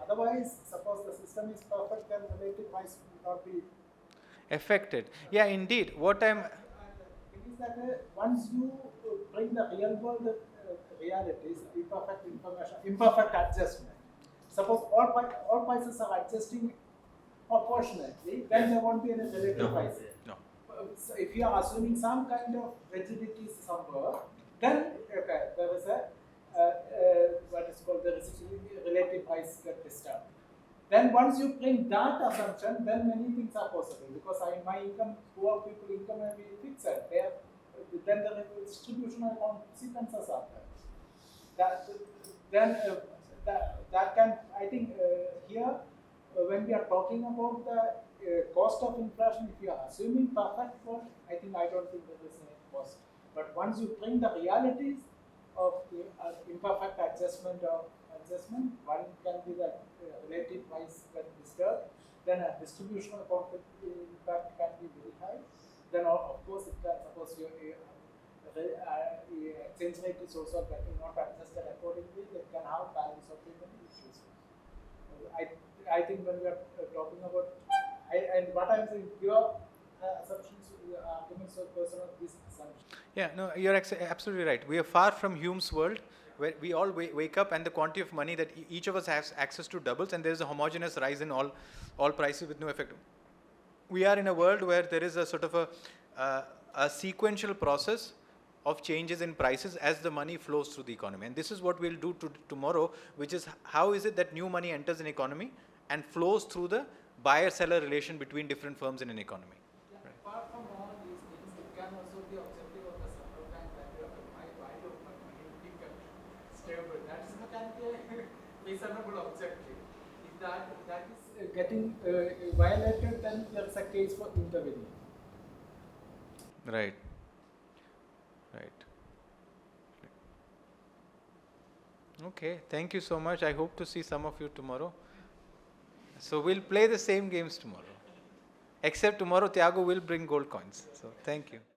otherwise, suppose the system is perfect, then relative price will not be affected. Yeah, indeed. What I'm thing is that once you bring the real world realities, imperfect adjustment. Suppose all prices are adjusting proportionately, then there won't be any relative price. No. So if you are assuming some kind of rigidity somewhere, then there is a what is called the relative price get disturbed. Then once you bring that assumption, then many things are possible, because my income, poor people income may be fixed. Then the distributional consequences are there. That can, I think here when we are talking about the cost of inflation, if you are assuming perfect cost, I don't think there is a cost. But once you bring the realities of imperfect adjustment, one can be that relative price get disturbed, then a distributional impact can be very high. Then of course it can, suppose your exchange rate is also getting not adjusted accordingly, it can have balance of payment issues. I think when we are talking about, and what I'm saying, your assumptions, arguments are personal, these assumptions. Yeah, no, you're absolutely right. We are far from Hume's world, where we all wake up and the quantity of money that each of us has access to doubles, and there is a homogeneous rise in all prices with no effect. We are in a world where there is a sort of a sequential process of changes in prices as the money flows through the economy. And this is what we'll do tomorrow, which is how is it that new money enters an economy and flows through the buyer-seller relation between different firms in an economy. Yeah, right. Apart from all these things, it can also be objective of the central bank value of my value of money become stable. That is mechanically reasonable objective. If that is getting violated, then there is a case for intervening. Right. Okay, thank you so much. I hope to see some of you tomorrow. So we'll play the same games tomorrow. Except tomorrow Thiago will bring gold coins. So thank you.